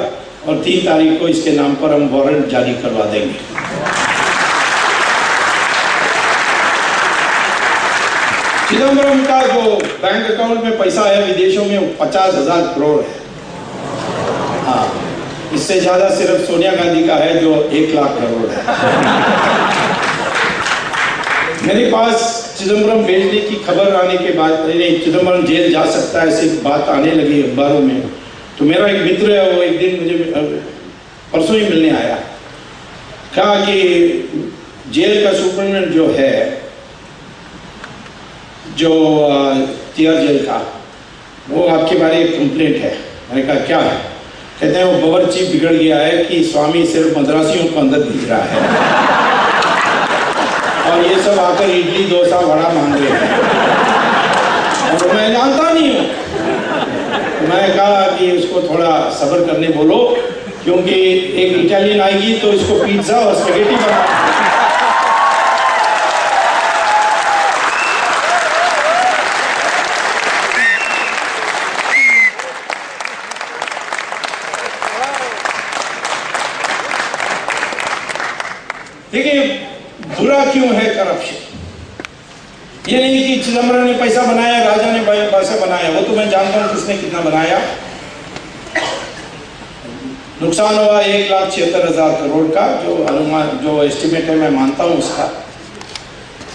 और 3 तारीख को इसके नाम पर हम वारंट जारी करवा देंगे। चिदम्बरम का जो बैंक अकाउंट में पैसा है विदेशों में, 50,000 करोड़ है। हाँ, इससे ज्यादा सिर्फ सोनिया गांधी का है जो 1 लाख करोड़ है। मेरे पास चिदम्बरम भेजने की खबर आने के बाद, नहीं चिदम्बरम जेल जा सकता है ऐसी बात आने लगी अखबारों में, तो मेरा एक मित्र है, वो एक दिन मुझे परसों ही मिलने आया, कहा कि जेल का सुपरिटेंडेंट जो है, जो तिहाड़ जेल का, वो आपके बारे में कंप्लेंट है। मैंने कहा क्या है? कहते हैं वो बावर्ची बिगड़ गया है कि स्वामी सिर्फ मद्रासियों को अंदर भेज रहा है। और ये सब आकर इडली डोसा वड़ा मांग रहे हैं और मैं जानता नहीं हूँ। मैं कहा कि उसको थोड़ा सब्र करने बोलो, क्योंकि एक इटालियन आएगी तो इसको पिज्जा और स्पैगेटी बना। देखिए बुरा क्यों है करप्शन? ये नहीं कि चिदम्बरम ने पैसा बनाया, राजा ने पैसा बनाया, वो तो मैं जानता हूं किसने कितना बनाया। नुकसान हुआ 1,76,000 करोड़ का, जो अनुमान जो एस्टिमेट है मैं मानता हूं उसका।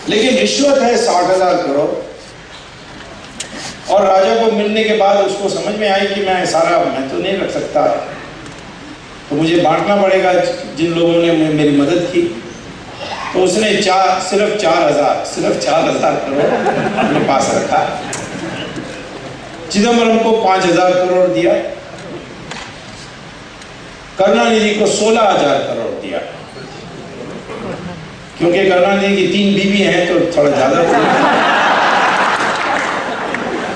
लेकिन रिश्वत है 60,000 करोड़। और राजा को मिलने के बाद उसको समझ में आई कि मैं सारा मैं तो नहीं रख सकता, तो मुझे बांटना पड़ेगा जिन लोगों ने मेरी मदद की। तो उसने सिर्फ 4,000 करोड़ अपने पास रखा। चिदम्बरम को 5,000 करोड़ दिया, करुणानिधि को 16,000 करोड़ दिया, क्योंकि करुणानिधि की 3 बीवी हैं तो थोड़ा ज्यादा।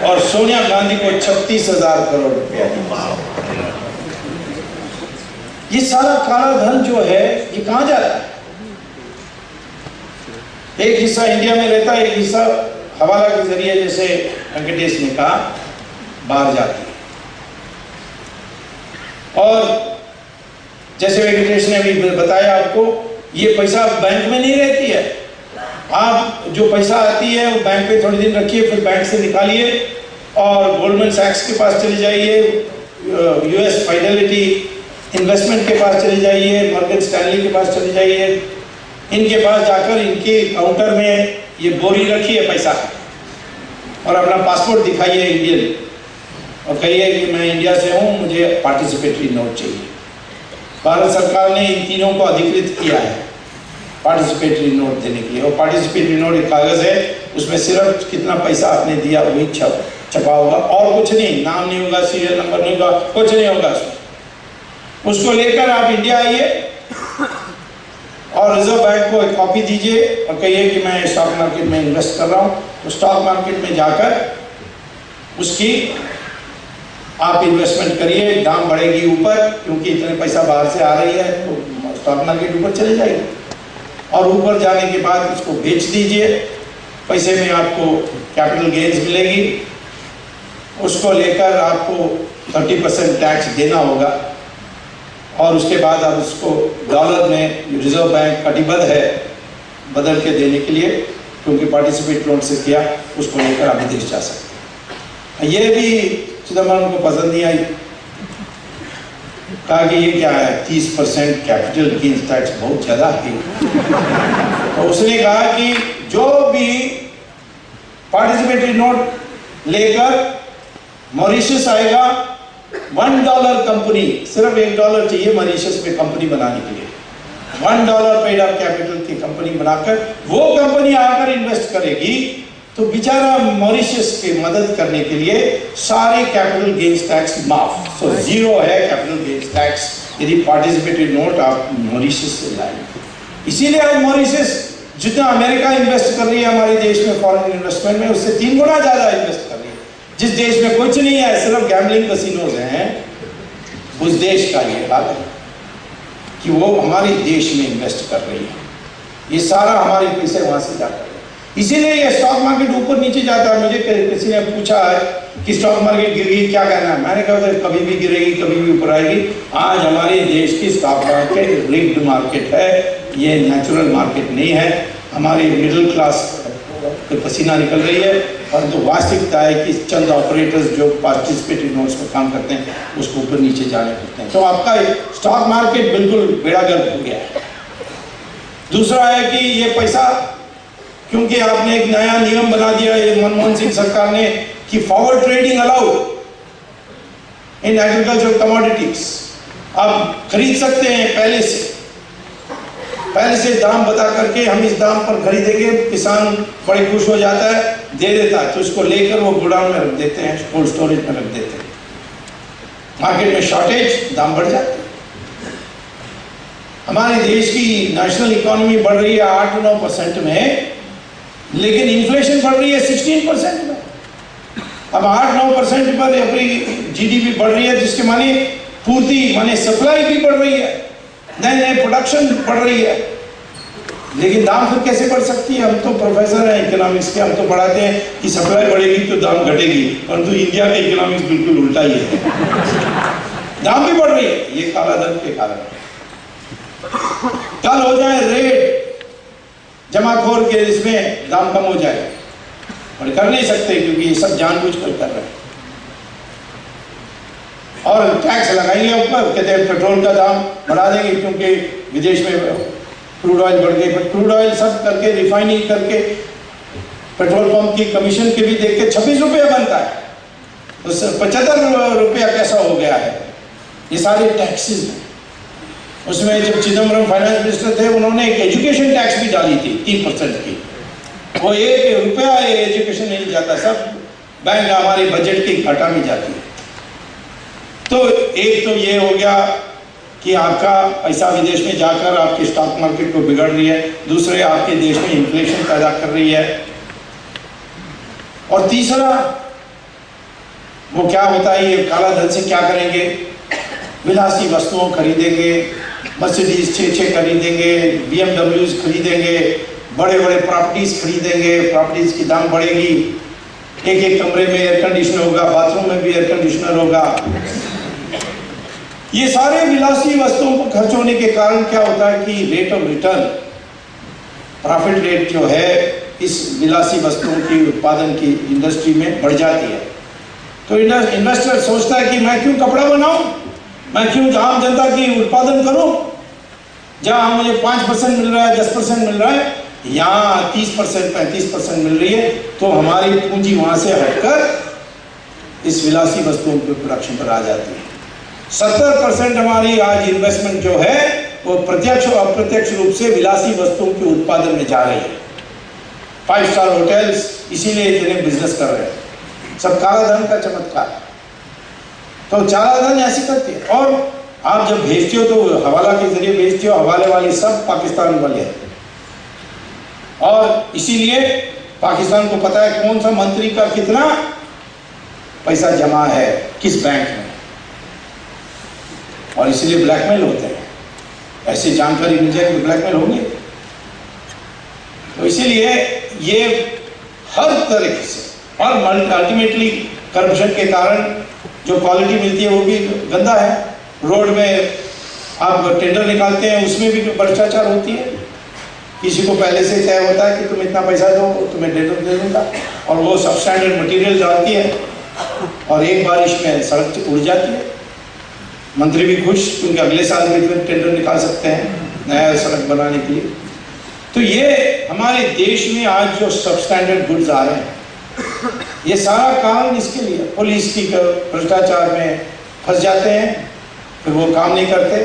और सोनिया गांधी को 36,000 करोड़ रुपया दिया। ये सारा काला धन जो है ये कहां जा रहा है? एक हिस्सा इंडिया में रहता है, एक हिस्सा हवाला के जरिए, जैसे वेंकटेश ने कहा, बाहर जाती है। और जैसे वेंकटेश ने अभी बताया आपको, ये पैसा बैंक में नहीं रहती है। आप जो पैसा आती है वो बैंक पे थोड़ी दिन रखिए, फिर बैंक से निकालिए और गोल्डमैन सैक्स के पास चले जाइए, यूएस फाइडेलिटी इन्वेस्टमेंट के पास चले जाइए, मॉर्गन स्टैनली के पास चले जाइए। इनके पास जाकर इनके काउंटर में ये बोरी रखिए पैसा और अपना पासपोर्ट दिखाइए इंडियन और कहिए कि मैं इंडिया से हूँ, मुझे पार्टिसिपेटरी नोट चाहिए। भारत सरकार ने इन तीनों को अधिकृत किया है पार्टिसिपेटरी नोट देने के लिए। और पार्टिसिपेटरी नोट एक कागज है, उसमें सिर्फ कितना पैसा आपने दिया वही छपा होगा और कुछ नहीं, नाम नहीं होगा, सीरियल नंबर नहीं होगा, कुछ नहीं होगा उसमें। उसको लेकर आप इंडिया आइए और रिजर्व बैंक को एक कॉपी दीजिए और कहिए कि मैं स्टॉक मार्केट में इन्वेस्ट कर रहा हूँ। तो स्टॉक मार्केट में जाकर उसकी आप इन्वेस्टमेंट करिए, दाम बढ़ेगी ऊपर, क्योंकि इतने पैसा बाहर से आ रही है तो स्टॉक मार्केट ऊपर चले जाएगी। और ऊपर जाने के बाद उसको बेच दीजिए, पैसे में आपको कैपिटल गेन्स मिलेगी। उसको लेकर आपको 30% टैक्स देना होगा और उसके बाद आप उसको डॉलर में, रिजर्व बैंक कटिबद्ध है बदल के देने के लिए, क्योंकि पार्टिसिपेट नोट से किया, उसको लेकर आप विदेश जा सकते हैं। ये भी चिदम्बरम को पसंद नहीं आई, कहा कि ये क्या है 30% कैपिटल गेन्स टैक्स बहुत ज़्यादा है। तो उसने कहा कि जो भी पार्टिसिपेटरी नोट लेकर मॉरिशस आएगा, $1 कंपनी, सिर्फ $1 चाहिए मॉरिशस में कंपनी बनाने के लिए, $1 पेड अप कैपिटल की कंपनी बनाकर वो कंपनी आकर इन्वेस्ट करेगी, तो बेचारा मॉरिशस की मदद करने के लिए सारे कैपिटल गेन्स टैक्स माफ, सो जीरो है कैपिटल गेन्स टैक्स यदि पार्टिसिपेटरी नोट आप मॉरिशस से लाएंगे। इसीलिए आज मॉरिशस जितना अमेरिका इन्वेस्ट कर रही है हमारे देश में फॉरेन इन्वेस्टमेंट में, उससे 3 गुना ज्यादा इन्वेस्ट कर रही है। जिस देश में कुछ नहीं है, सिर्फ गैम्बलिंग कैसीनोज हैं, उस देश का ये हाल है कि वो हमारे देश में इन्वेस्ट कर रही है। ये सारा हमारे पैसे वहां से जाकर, इसीलिए ये स्टॉक मार्केट ऊपर नीचे जाता है। मुझे किसी ने पूछा है कि स्टॉक मार्केट गिर गई क्या कहना है, मैंने कहा कभी भी गिरेगी कभी भी ऊपर आएगी। आज हमारे देश की स्टॉक मार्केट रिग्ड मार्केट है, ये नेचुरल मार्केट नहीं है। हमारी मिडिल क्लास पसीना निकल रही है, परंतु वास्तविकता है कि चंद ऑपरेटर्स जो पार्टिसिपेटरी नोट्स पर काम करते हैं उसको ऊपर नीचे जाने पड़ते हैं। तो आपका स्टॉक मार्केट बिल्कुल बेड़ागर्क हो गया है। दूसरा है कि ये पैसा, क्योंकि आपने एक नया नियम बना दिया है मनमोहन सिंह सरकार ने कि forward trading allowed in agriculture commodities. आप खरीद सकते हैं पहले से दाम बता करके, हम इस दाम पर खरीदेंगे, किसान बड़े खुश हो जाता है, दे देता है, तो उसको लेकर वो गोडाउन में रख देते हैं, कोल्ड स्टोरेज में रख देते हैं। मार्केट में शॉर्टेज, दाम बढ़ जाते हैं। हमारे देश की नेशनल इकोनॉमी बढ़ रही है 8-9% में, लेकिन इन्फ्लेशन बढ़ रही है 16% में। अब 8-9% पर अपनी जीडीपी बढ़ रही है, जिसके माने पूर्ति माने सप्लाई भी बढ़ रही है, नए प्रोडक्शन बढ़ रही है, लेकिन दाम फिर कैसे बढ़ सकती है? हम तो प्रोफेसर हैं इकोनॉमिक्स के, हम तो पढ़ाते हैं कि सप्लाई बढ़ेगी तो दाम घटेगी, परंतु इंडिया का इकोनॉमिक्स बिल्कुल उल्टा ही है। दाम भी बढ़ रही है, ये काला धन के कारण। कल हो जाए रेट जमाखोर के, इसमें दाम कम हो जाए, और कर नहीं सकते क्योंकि ये सब जानबूझकर कर रहे हैं। और टैक्स लगाएंगे ऊपर, कहते हैं पेट्रोल का दाम बढ़ा देंगे क्योंकि विदेश में क्रूड ऑयल बढ़ गई, बट क्रूड ऑयल सब करके रिफाइनिंग करके पेट्रोल पंप की कमीशन के भी देख के 26 रुपये बनता है, तो 75 रुपया कैसा हो गया है? ये सारे टैक्सेस हैं। उसमें जब चिदम्बरम फाइनेंस मिनिस्टर थे, उन्होंने एक एजुकेशन टैक्स भी डाली थी 3% की, वो 1 रुपया एजुकेशन नहीं जाता, सब बैंक हमारे बजट की घाटा में जाती है। तो एक तो ये हो गया कि आपका पैसा विदेश में जाकर आपके स्टॉक मार्केट को बिगड़ रही है, दूसरे आपके देश में इन्फ्लेशन पैदा कर रही है, और तीसरा वो क्या होता है, ये काला धन से क्या करेंगे? विलासी वस्तुओं खरीदेंगे, मर्सिडीज 6 खरीदेंगे, BMW खरीदेंगे, बड़े बड़े प्रॉपर्टीज खरीदेंगे, प्रॉपर्टीज की दाम बढ़ेगी, एक कमरे में एयर कंडीशनर होगा, बाथरूम में भी एयर कंडीशनर होगा। ये सारे विलासी वस्तुओं को खर्च होने के कारण क्या होता है कि rate of return, profit rate जो है इस विलासी वस्तुओं की उत्पादन की इंडस्ट्री में बढ़ जाती है। तो इन्वेस्टर सोचता है कि मैं क्यों कपड़ा बनाऊं, मैं क्यों आम जनता की उत्पादन करूं, जहां मुझे 5% मिल रहा है, 10% मिल रहा है, यहाँ 30% 35% मिल रही है, तो हमारी पूंजी वहां से हटकर इस विलासी वस्तुओं के प्रोडक्शन पर आ जाती है। 70% हमारी आज इन्वेस्टमेंट जो है वो प्रत्यक्ष और अप्रत्यक्ष रूप से विलासी वस्तुओं के उत्पादन में जा रही है। 5 स्टार होटल्स इसीलिए इतने बिजनेस कर रहे हैं, सब काला धन का चमत्कार। तो काला धन ऐसी करती है, और आप जब भेजते हो तो हवाला के जरिए भेजते हो, हवाले वाले सब पाकिस्तान वाले हैं, और इसीलिए पाकिस्तान को पता है कौन सा मंत्री का कितना पैसा जमा है किस बैंक में, और इसीलिए ब्लैकमेल होते हैं। ऐसी जानकारी मिल जाए तो ब्लैकमेल होंगे। तो इसीलिए ये हर तरीके से, और अल्टीमेटली करप्शन के कारण जो क्वालिटी मिलती है वो भी गंदा है। रोड में आप टेंडर निकालते हैं, उसमें भी भ्रष्टाचार होती है। किसी को पहले से तय होता है कि तुम इतना पैसा दो, तुम्हें टेंडर दे दूंगा, और वो सब स्टैंडर्ड मटेरियल डालती है, और एक बारिश में सड़क उड़ जाती है। मंत्री भी खुश क्योंकि अगले साल भी टेंडर निकाल सकते हैं नया सड़क बनाने के लिए। तो ये हमारे देश में आज जो सब स्टैंडर्ड गुड्स आ रहे हैं, ये सारा काम इसके लिए पुलिस की भ्रष्टाचार में फंस जाते हैं, फिर वो काम नहीं करते।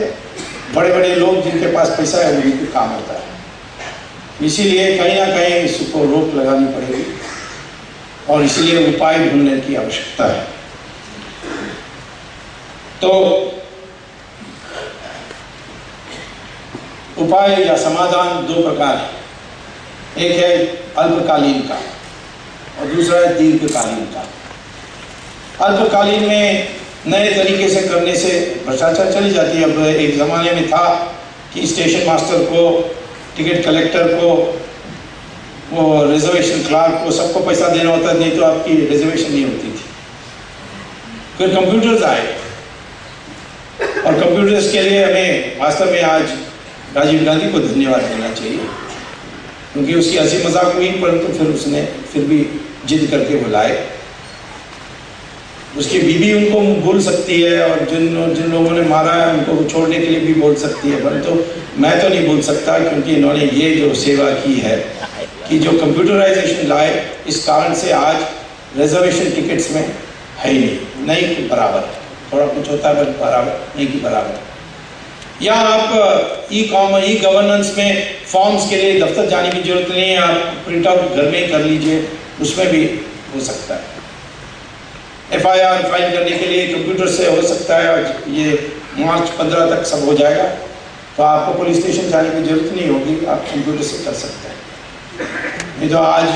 बड़े बड़े लोग जिनके पास पैसा है वही पे काम होता है। इसीलिए कहीं ना कहीं इसको रोक लगानी पड़ेगी, और इसीलिए उपाय ढूंढने की आवश्यकता है। तो उपाय या समाधान 2 प्रकार है, एक है अल्पकालीन का और दूसरा है दीर्घकालीन का। अल्पकालीन में नए तरीके से करने से भ्रष्टाचार चली जाती है। अब एक ज़माने में था कि स्टेशन मास्टर को, टिकट कलेक्टर को, वो रिजर्वेशन क्लार्क को, सबको पैसा देना होता, नहीं तो आपकी रिजर्वेशन नहीं होती थी। फिर कंप्यूटर्स आए, और कंप्यूटर्स के लिए हमें वास्तव में आज राजीव गांधी को धन्यवाद देना चाहिए, क्योंकि उसकी हंसी मजाक हुई, परंतु फिर उसने फिर भी जिद करके बुलाए। उसकी बीवी उनको भूल सकती है, और जिन लोगों ने मारा है उनको छोड़ने के लिए भी बोल सकती है, परंतु मैं तो नहीं बोल सकता, क्योंकि इन्होंने ये जो सेवा की है कि जो कंप्यूटराइजेशन लाए, इस कारण से आज रिजर्वेशन टिकट्स में है ही नहीं के बराबर, थोड़ा कुछ होता है पर बराबर नहीं की बराबर। या आप ई गवर्नेंस में फॉर्म्स के लिए दफ्तर जाने की जरूरत नहीं है, आप प्रिंट आउट घर में ही कर लीजिए, उसमें भी हो सकता है। FIR फाइल करने के लिए कंप्यूटर से हो सकता है, और ये मार्च 15 तक सब हो जाएगा। तो आपको पुलिस स्टेशन जाने की जरूरत नहीं होगी, आप कंप्यूटर से कर सकते हैं। नहीं तो आज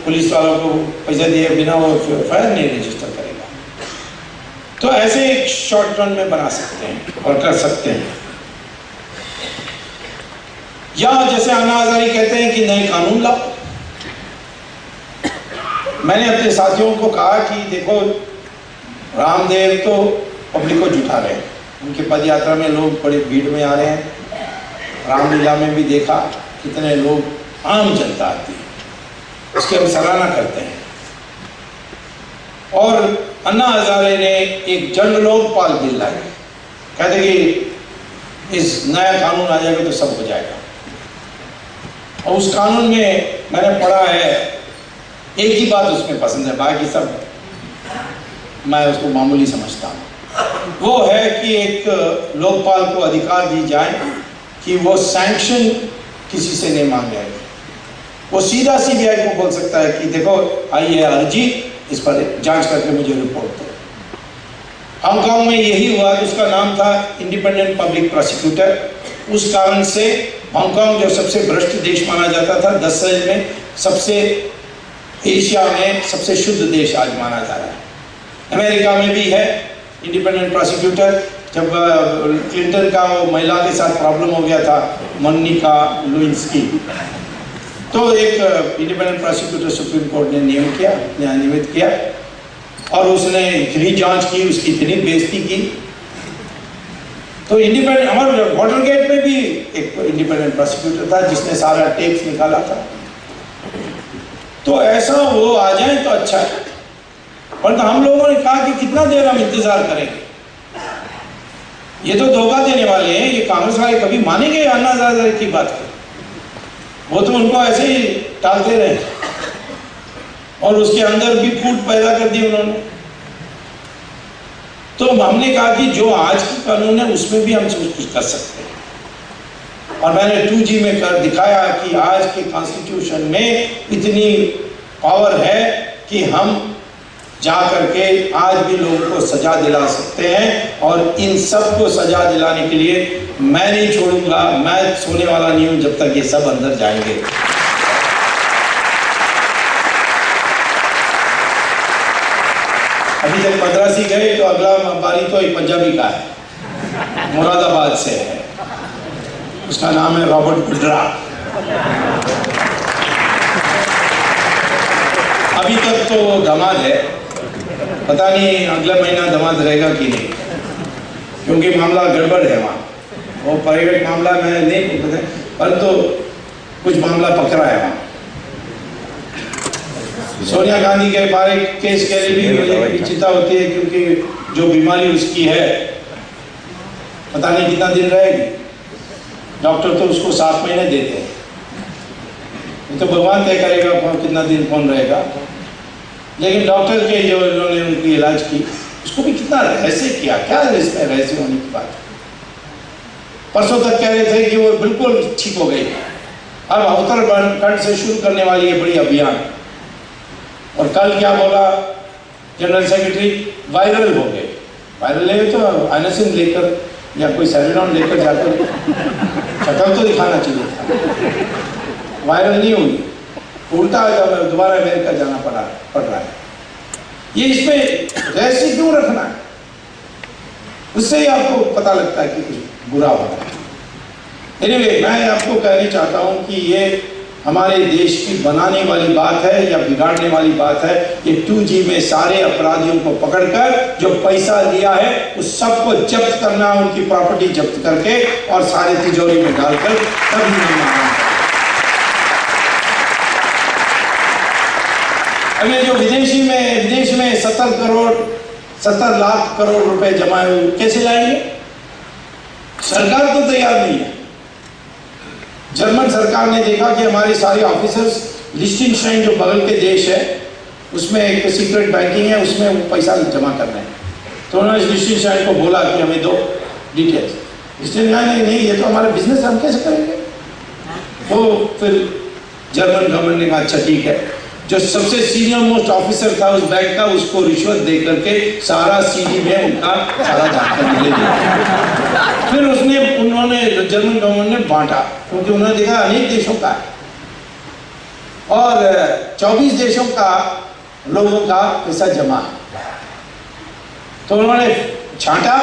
पुलिस वालों को पैसा दिए बिना वो FIR नहीं रजिस्टर करेगा। तो ऐसे एक शॉर्ट रन में बना सकते हैं और कर सकते हैं। या जैसे अन्ना हजारी कहते हैं कि नए कानून लाओ। मैंने अपने साथियों को कहा कि देखो, रामदेव तो पब्लिक को जुटा रहे हैं, उनकी पद यात्रा में लोग बड़ी भीड़ में आ रहे हैं। रामलीला में भी देखा कितने लोग, आम जनता आती है, उसकी हम सराहना करते हैं। और अन्ना हजारे ने एक जन लोकपाल बिल लाए, कहते कि इस नया कानून आ जाएगा तो सब हो जाएगा। और उस कानून में मैंने पढ़ा है, एक ही बात उसमें पसंद है, बाकी सब मैं उसको मामूली समझता हूँ। वो है कि एक लोकपाल को अधिकार दी जाए कि वो सैंक्शन किसी से नहीं मांगे। वो सीधा CBI को बोल सकता है कि देखो आई है अर्जी, इस पर जांच करके मुझे रिपोर्ट दो। हांगकांग में यही हुआ कि उसका नाम था इंडिपेंडेंट पब्लिक प्रोसिक्यूटर। उस कारण से हांगकांग जो सबसे भ्रष्ट देश माना जाता था 10 साल में, सबसे एशिया में सबसे शुद्ध देश आज माना जा रहा है। अमेरिका में भी है इंडिपेंडेंट प्रोसिक्यूटर। जब क्लिंटन का वो महिला के साथ प्रॉब्लम हो गया था, मोनिका लेविंस्की, तो एक इंडिपेंडेंट प्रोसिक्यूटर सुप्रीम कोर्ट ने नियमित किया और उसने इतनी जांच की, उसकी इतनी बेइज्जती की। तो इंडिपेंडेंट, हमारे वाटर गेट में भी एक इंडिपेंडेंट प्रोसिक्यूटर था जिसने सारा टेप्स निकाला था। तो ऐसा वो आ जाए तो अच्छा है। पर तो हम लोगों ने कहा कि कितना देर हम इंतजार करेंगे, ये तो धोखा देने वाले हैं। ये कांग्रेस वाले कभी मानेंगे अन्ना हजारे की बात को? वो तो उनको ऐसे ही टालते रहे और उसके अंदर भी फूट पैदा कर दी उन्होंने। तो हमने कहा कि जो आज की कानून है उसमें भी हम कुछ कर सकते हैं। और मैंने 2G में कर दिखाया कि आज के कॉन्स्टिट्यूशन में इतनी पावर है कि हम जा करके आज भी लोगों को सजा दिला सकते हैं। और इन सब को सजा दिलाने के लिए मैं नहीं छोड़ूंगा, मैं सोने वाला नहीं हूं जब तक ये सब अंदर जाएंगे। अभी तक मद्रासी गए तो अगला बारी तो एक पंजाबी का है, मुरादाबाद से है, उसका नाम है रॉबर्ट गुड्रा। अभी तक तो वो दामाद है, पता नहीं अगला महीना दामाद रहेगा कि नहीं, क्योंकि मामला गड़बड़ है वहाँ। वो प्राइवेट मामला में नहीं पता, परंतु कुछ मामला पकड़ा है वहाँ। सोनिया गांधी के बारे केस के लिए भी मुझे चिंता होती है, क्योंकि जो बीमारी उसकी है पता नहीं कितना दिन रहेगी। डॉक्टर तो उसको 7 महीने देते हैं, तो भगवान तय करेगा कितना दिन कौन रहेगा। लेकिन डॉक्टर के जो उन्होंने उनकी इलाज की, उसको भी कितना रहस्य किया, क्या इसमें रहस्य होने की बात। परसों तक कह रहे थे कि वो बिल्कुल ठीक हो गई, अब उत्तराखंड से शुरू करने वाली है बड़ी अभियान। और कल क्या बोला जनरल सेक्रेटरी, वायरल हो गए। वायरल है तो आइनोसिन लेकर या कोई सेरिडॉन लेकर जाकर शक्ल तो दिखाना चाहिए था। वायरल नहीं हुई, उल्टा दोबारा अमेरिका जाना पड़ रहा है। ये इसमें रहस्य क्यों रखना है? उससे ही आपको पता लगता है कि कुछ बुरा हो रहा है। एनीवे, मैं आपको कहना चाहता हूं कि ये हमारे देश की बनाने वाली बात है या बिगाड़ने वाली बात है। ये 2G में सारे अपराधियों को पकड़कर जो पैसा लिया है उस सबको जब्त करना, उनकी प्रॉपर्टी जब्त करके और सारे तिजोरी में डालकर तभी नहीं। अभी जो विदेश में 70 लाख करोड़ रुपए जमा हुए, कैसे लाएंगे? सरकार तो तैयार नहीं है। जर्मन सरकार ने देखा कि हमारे सारे ऑफिसर्स, लिechtenstein जो बगल के देश है उसमें एक सीक्रेट बैंकिंग है, उसमें वो पैसा जमा करना है। तो उन्होंने लिechtenstein को बोला कि हमें दो डिटेल्स। लिechtenstein ने नहीं, ये तो हमारा बिजनेस, हम कैसे करेंगे? तो फिर जर्मन गवर्नमेंट ने कहा अच्छा ठीक है। जो सबसे सीनियर मोस्ट ऑफिसर था उस बैंक का, उसको रिश्वत दे करके सारा CD में उनका सारा जानकारी ले लिया। फिर उन्होंने जर्मन गवर्नमेंट ने बांटा, क्योंकि उन्होंने देखा अनेक देशों का है और 24 देशों का लोगों का पैसा जमा है। तो उन्होंने छांटा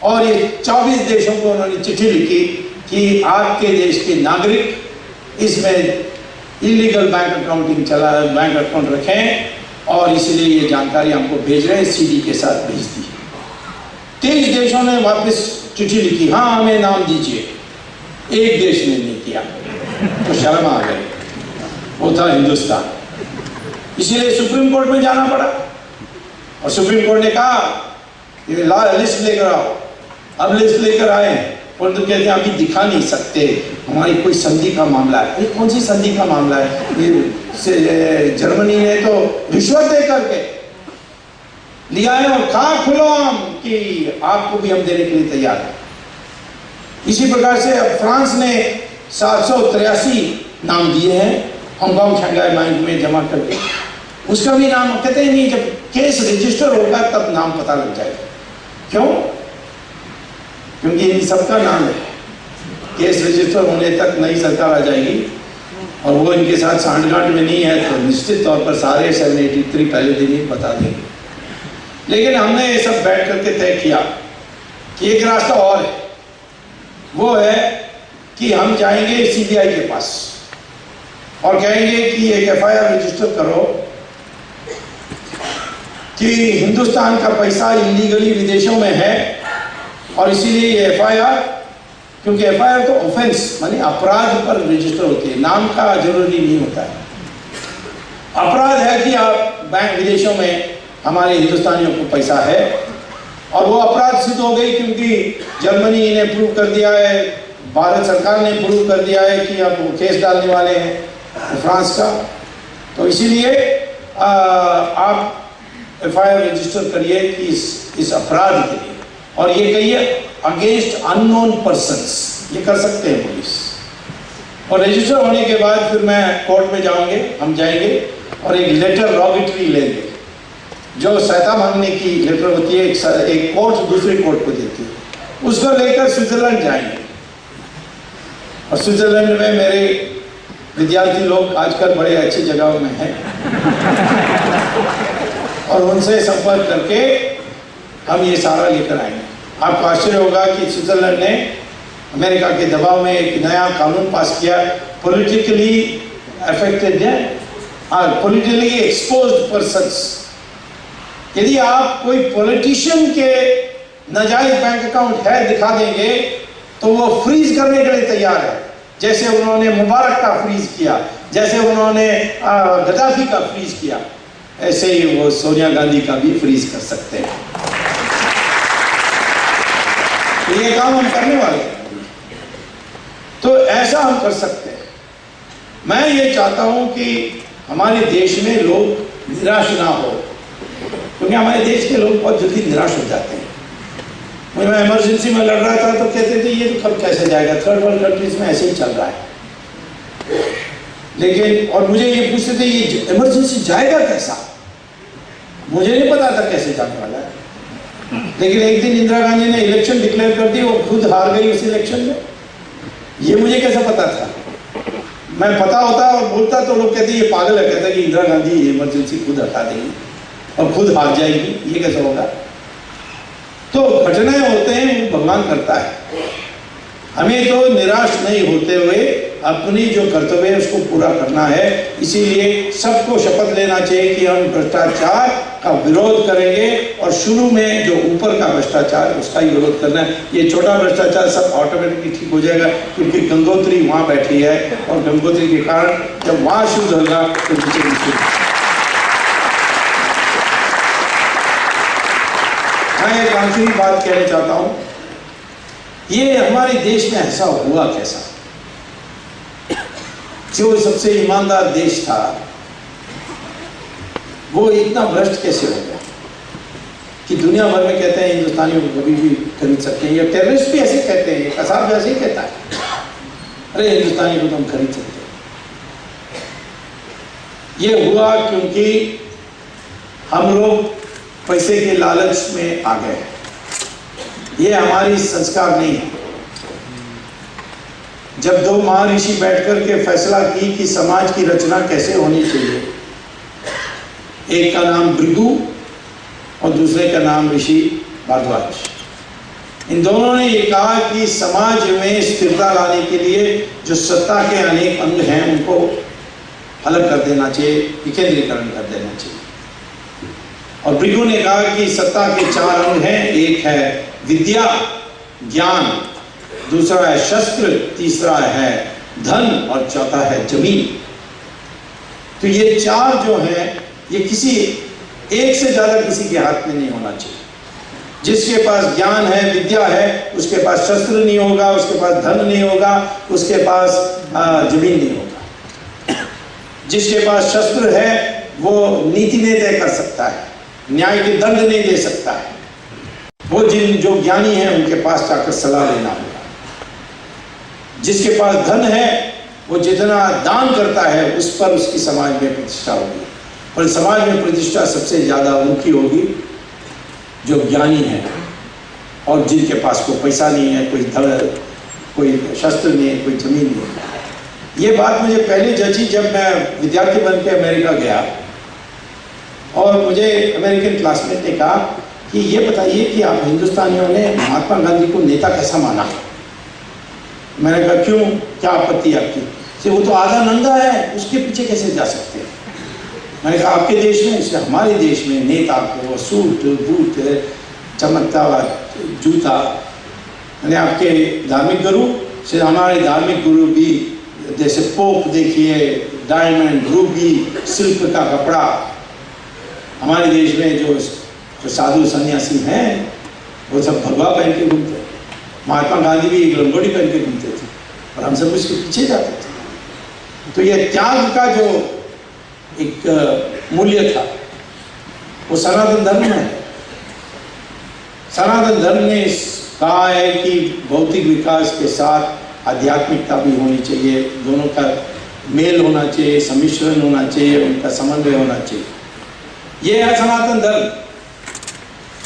और ये 24 देशों को उन्होंने चिट्ठी लिखी कि आपके देश के नागरिक इसमें इलीगल बैंक अकाउंट रखें और इसलिए ये जानकारी हमको भेज रहे हैं, सीडी के साथ भेज दी। 23 देशों ने वापस चिट्ठी लिखी, हाँ हमें नाम दीजिए। एक देश ने नहीं किया तो शर्म आ गई, वो था हिंदुस्तान। इसीलिए सुप्रीम कोर्ट में जाना पड़ा और सुप्रीम कोर्ट ने कहा ये लिस्ट लेकर आओ। अब लिस्ट लेकर आए, परंतु तो कहते हैं अभी दिखा नहीं सकते, हमारी कोई संधि का मामला है। ये कौन सी संधि का मामला है? ये जर्मनी ने तो रिश्वत दे करके लिया है और कहा खुलो हम कि आपको भी हम देने के लिए तैयार हैं। इसी प्रकार से अब फ्रांस ने 783 नाम दिए हैं हांगकांग शंघाई बैंक में जमा करके, उसका भी नाम कहते हैं नहीं, जब केस रजिस्टर होगा तब नाम पता लग जाएगा। क्यों? क्योंकि इन सबका नाम है, केस रजिस्टर होने तक नई सरकार आ जाएगी और वो इनके साथ सांठगांठ में नहीं है तो निश्चित तौर पर सारे 783 पहले दिन ही बता देंगे। लेकिन हमने ये सब बैठ करके तय किया कि एक रास्ता और है, वो है कि हम जाएंगे सीबीआई के पास और कहेंगे कि एक एफआईआर रजिस्टर करो कि हिंदुस्तान का पैसा इलीगली विदेशों में है और इसीलिए ये एफआईआर, क्योंकि एफआईआर तो ऑफेंस माने अपराध पर रजिस्टर होती है, नाम का जरूरी नहीं होता है। अपराध है कि आप बैंक विदेशों में हमारे हिंदुस्तानियों को पैसा है और वो अपराध सिद्ध हो गई क्योंकि जर्मनी ने प्रूव कर दिया है, भारत सरकार ने प्रूव कर दिया है कि आप केस डालने वाले हैं फ्रांस का। तो इसीलिए आप एफआईआर रजिस्टर करिए कि इस अपराध के लिए, और ये कहिए अगेंस्ट अननोन पर्सन्स, ये कर सकते हैं पुलिस। और रजिस्टर होने के बाद फिर मैं कोर्ट में जाऊंगे, हम जाएंगे और एक लेटर रॉबिटरी लेंगे, जो सहायता मांगने की लेटर होती है, एक कोर्ट दूसरी कोर्ट को देती है, उसको लेकर स्विट्जरलैंड जाएंगे। और स्विट्जरलैंड में मेरे विद्यार्थी लोग आजकल बड़े अच्छी जगहों में हैं और उनसे संपर्क करके हम ये सारा लेकर आएंगे। आपको आश्चर्य होगा कि स्विट्जरलैंड ने अमेरिका के दबाव में एक नया कानून पास किया, पॉलिटिकली अफेक्टेड है, पॉलिटिकली एक्सपोज्ड पर्सन्स। यदि आप कोई पॉलिटिशियन के नाजायज बैंक अकाउंट है दिखा देंगे तो वो फ्रीज करने के लिए तैयार है, जैसे उन्होंने मुबारक का फ्रीज किया, जैसे उन्होंने गद्दाफी का फ्रीज किया, ऐसे ही वो सोनिया गांधी का भी फ्रीज कर सकते हैं। तो ये काम हम करने वाले हैं, तो ऐसा हम कर सकते हैं। मैं ये चाहता हूं कि हमारे देश में लोग निराश ना हो, क्योंकि हमारे देश के लोग बहुत जल्दी निराश हो जाते हैं। मैं इमरजेंसी में लड़ रहा था तो कहते थे ये तो कब कैसे जाएगा, थर्ड वर्ल्ड कंट्रीज में ऐसे ही चल रहा है। लेकिन और मुझे ये पूछते थे ये इमरजेंसी जाएगा कैसा, मुझे नहीं पता था कैसे जाने वाला है। लेकिन एक दिन इंदिरा गांधी ने इलेक्शन डिक्लेयर कर दी, वो खुद हार गई उस इलेक्शन में। ये मुझे कैसे पता था? मैं पता होता और बोलता तो लोग कहते ये पागल है, कहता कि इंदिरा गांधी इमरजेंसी खुद हटा देगी और खुद हार जाएगी, ये कैसे होगा? तो घटनाएं होते हैं, वो भगवान करता है। हमें तो निराश नहीं होते हुए अपनी जो कर्तव्य है उसको पूरा करना है। इसीलिए सबको शपथ लेना चाहिए कि हम भ्रष्टाचार का विरोध करेंगे और शुरू में जो ऊपर का भ्रष्टाचार उसका ही विरोध करना है। ये छोटा भ्रष्टाचार सब ऑटोमेटिकली ठीक हो जाएगा, क्योंकि गंगोत्री वहाँ बैठी है और गंगोत्री के कारण जब वहाँ शुद्ध होगा तो नीचे नीचे। मैं एक आखिरी बात कहना चाहता हूँ, ये हमारे देश में ऐसा हुआ कैसा? जो सबसे ईमानदार देश था वो इतना भ्रष्ट कैसे हो गया कि दुनिया भर में कहते हैं हिंदुस्तानियों को कभी भी खरीद सकते हैं, या टेररिस्ट भी ऐसे कहते हैं, कसाब भी ऐसे ही कहता है, अरे हिंदुस्तानी को तो हम खरीद सकते हैं। ये हुआ क्योंकि हम लोग पैसे के लालच में आ गए। ये हमारी संस्कार नहीं है। जब दो महर्षि बैठकर के फैसला की कि समाज की रचना कैसे होनी चाहिए, एक का नाम भृगु और दूसरे का नाम ऋषि भारद्वाज। इन दोनों ने ये कहा कि समाज में स्थिरता लाने के लिए जो सत्ता के अनेक अंग हैं उनको अलग कर देना चाहिए, विकेंद्रीकरण कर देना चाहिए। और भृगु ने कहा कि सत्ता के 4 अंग हैं, एक है विद्या ज्ञान, दूसरा है शस्त्र, तीसरा है धन और चौथा है जमीन। तो ये 4 जो हैं ये किसी एक से ज्यादा किसी के हाथ में नहीं होना चाहिए। जिसके पास ज्ञान है, विद्या है, उसके पास शस्त्र नहीं होगा, उसके पास धन नहीं होगा, उसके पास जमीन नहीं होगा। जिसके पास शस्त्र है वो नीति नहीं तय कर सकता है, न्याय के दंड नहीं दे सकता है। वो जो ज्ञानी हैं उनके पास जाकर सलाह लेना होगा। जिसके पास धन है वो जितना दान करता है उस पर उसकी समाज में प्रतिष्ठा होगी, और समाज में प्रतिष्ठा सबसे ज्यादा उनकी होगी जो ज्ञानी है और जिनके पास कोई पैसा नहीं है, कोई धन, कोई शस्त्र नहीं है, कोई जमीन नहीं है। ये बात मुझे पहले जची जब मैं विद्यार्थी बन के अमेरिका गया और मुझे अमेरिकन क्लासमेट ने कहा कि ये बताइए कि आप हिंदुस्तानियों ने महात्मा गांधी को नेता कैसा माना। मैंने कहा क्यों, क्या आपत्ति आपकी? वो तो आधा नंगा है, उसके पीछे कैसे जा सकते हैं? मैंने कहा आपके देश में, इसलिए हमारे देश में नेता को सूट बूट चमकता हुआ जूता, मैंने आपके धार्मिक गुरु से, हमारे धार्मिक गुरु भी जैसे पोप देखिए, डायमंड रूबी सिल्क का कपड़ा। हमारे देश में जो साधु सन्यासी हैं वो सब भगवा पहन के घूमते हैं। महात्मा गांधी भी एक लंगोटी पहन के घूमते थे और हम सब उसके पीछे जाते थे। तो ये त्याग का जो एक मूल्य था वो सनातन धर्म में है। सनातन धर्म ने कहा है कि भौतिक विकास के साथ आध्यात्मिकता भी होनी चाहिए, दोनों का मेल होना चाहिए, सम्मिश्रण होना चाहिए, उनका समन्वय होना चाहिए। ये है सनातन धर्म।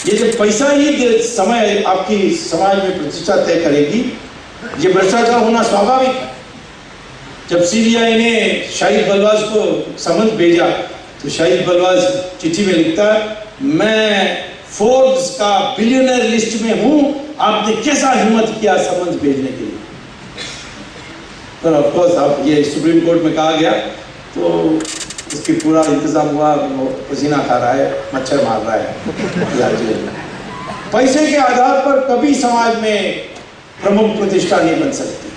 ये जो पैसा ही समय आपकी समाज में प्रतिष्ठा तय करेगी, ये भ्रष्टाचार होना स्वाभाविक है। जब सीबीआई ने शाहिद बलवाज को समन भेजा तो शाहिद बलवाज चिट्ठी में लिखता है, मैं फोर्ब्स का बिलियनर लिस्ट में हूं, आपने कैसा हिम्मत किया समन भेजने के लिए। पर ऑफ कोर्स अब ये सुप्रीम कोर्ट में कहा गया तो उसकी पूरा इंतजाम हुआ, वो पसीना खा रहा है, मच्छर मार रहा है। पैसे के आधार पर कभी समाज में प्रमुख प्रतिष्ठा नहीं बन सकती,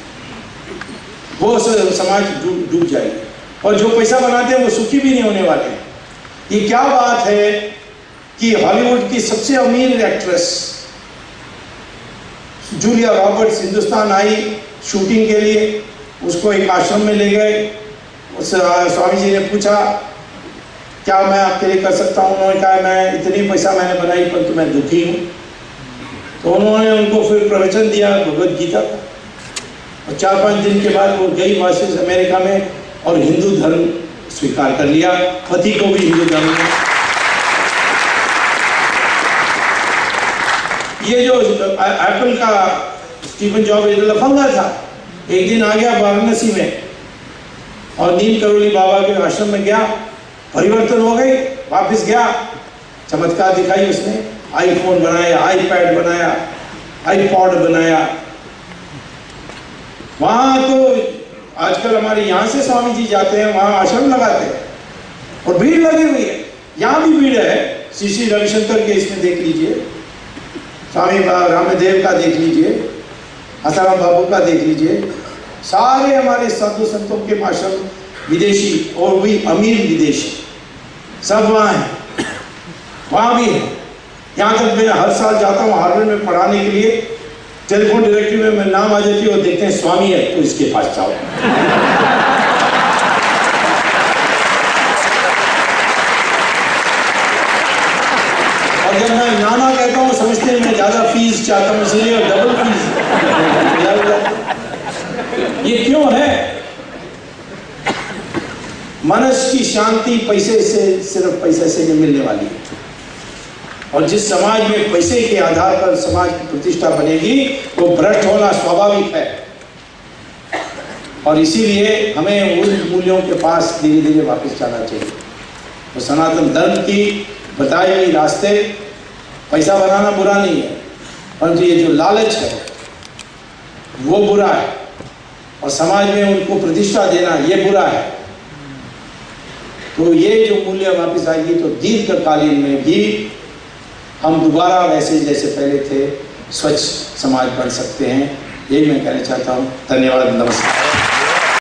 वो समाज डूब जाएगी। और जो पैसा बनाते हैं वो सुखी भी नहीं होने वाले। ये क्या बात है कि हॉलीवुड की सबसे अमीर एक्ट्रेस जूलिया रॉबर्ट्स हिंदुस्तान आई शूटिंग के लिए, उसको एक आश्रम में ले गए। उस स्वामी जी ने पूछा क्या मैं आपके लिए कर सकता हूँ? उन्होंने कहा मैं इतनी पैसा मैंने बनाई परंतु मैं दुखी हूँ। तो उन्होंने उनको फिर प्रवचन दिया भगवद गीता का, और 4-5 दिन के बाद वो गई वापस अमेरिका में और हिंदू धर्म स्वीकार कर लिया, पति को भी हिंदू धर्म में। ये जो एप्पल का स्टीवन जॉब लफंगा था, एक दिन आ गया वाराणसी में और नीम करोली बाबा के आश्रम में गया, परिवर्तन हो गई, वापस गया, चमत्कार दिखाई उसने, आईफोन बनाया, आईपैड बनाया, आईपॉड बनाया। वहां तो आजकल हमारे यहाँ से स्वामी जी जाते हैं, वहां आश्रम लगाते हैं और भीड़ लगी हुई है। यहाँ भी भीड़ है, श्री रविशंकर के इसमें देख लीजिए, स्वामी रामदेव का देख लीजिए, आसाराम बाबू का देख लीजिए, सारे हमारे साधु संतों के आश्रम विदेशी और भी अमीर विदेशी सब वहाँ हैं, वहाँ भी है। यहाँ तक मैं हर साल जाता हूँ हार्वर्ड में पढ़ाने के लिए, टेलीफोन डायरेक्टरी में मेरा नाम आ जाती है और देखते हैं स्वामी है तो इसके पास जाओ। और जब मैं नाना कहता हूँ समझते हैं मैं ज्यादा फीस चाहता हूँ, इसलिए डबल फीस। ये क्यों है? मनस की शांति पैसे से, सिर्फ पैसे से नहीं मिलने वाली है। और जिस समाज में पैसे के आधार पर समाज की प्रतिष्ठा बनेगी वो भ्रष्ट होना स्वाभाविक है। और इसीलिए हमें उन मूल्यों के पास धीरे धीरे वापस जाना चाहिए। तो सनातन धर्म की बताई हुई रास्ते, पैसा बनाना बुरा नहीं है, परंतु ये जो लालच है वो बुरा है, और समाज में उनको प्रतिष्ठा देना ये बुरा है। तो ये जो मूल्य वापस आएगी तो दीर्घकालीन में भी हम दोबारा वैसे जैसे पहले थे स्वच्छ समाज बन सकते हैं। यही मैं कहना चाहता हूँ। धन्यवाद, नमस्कार।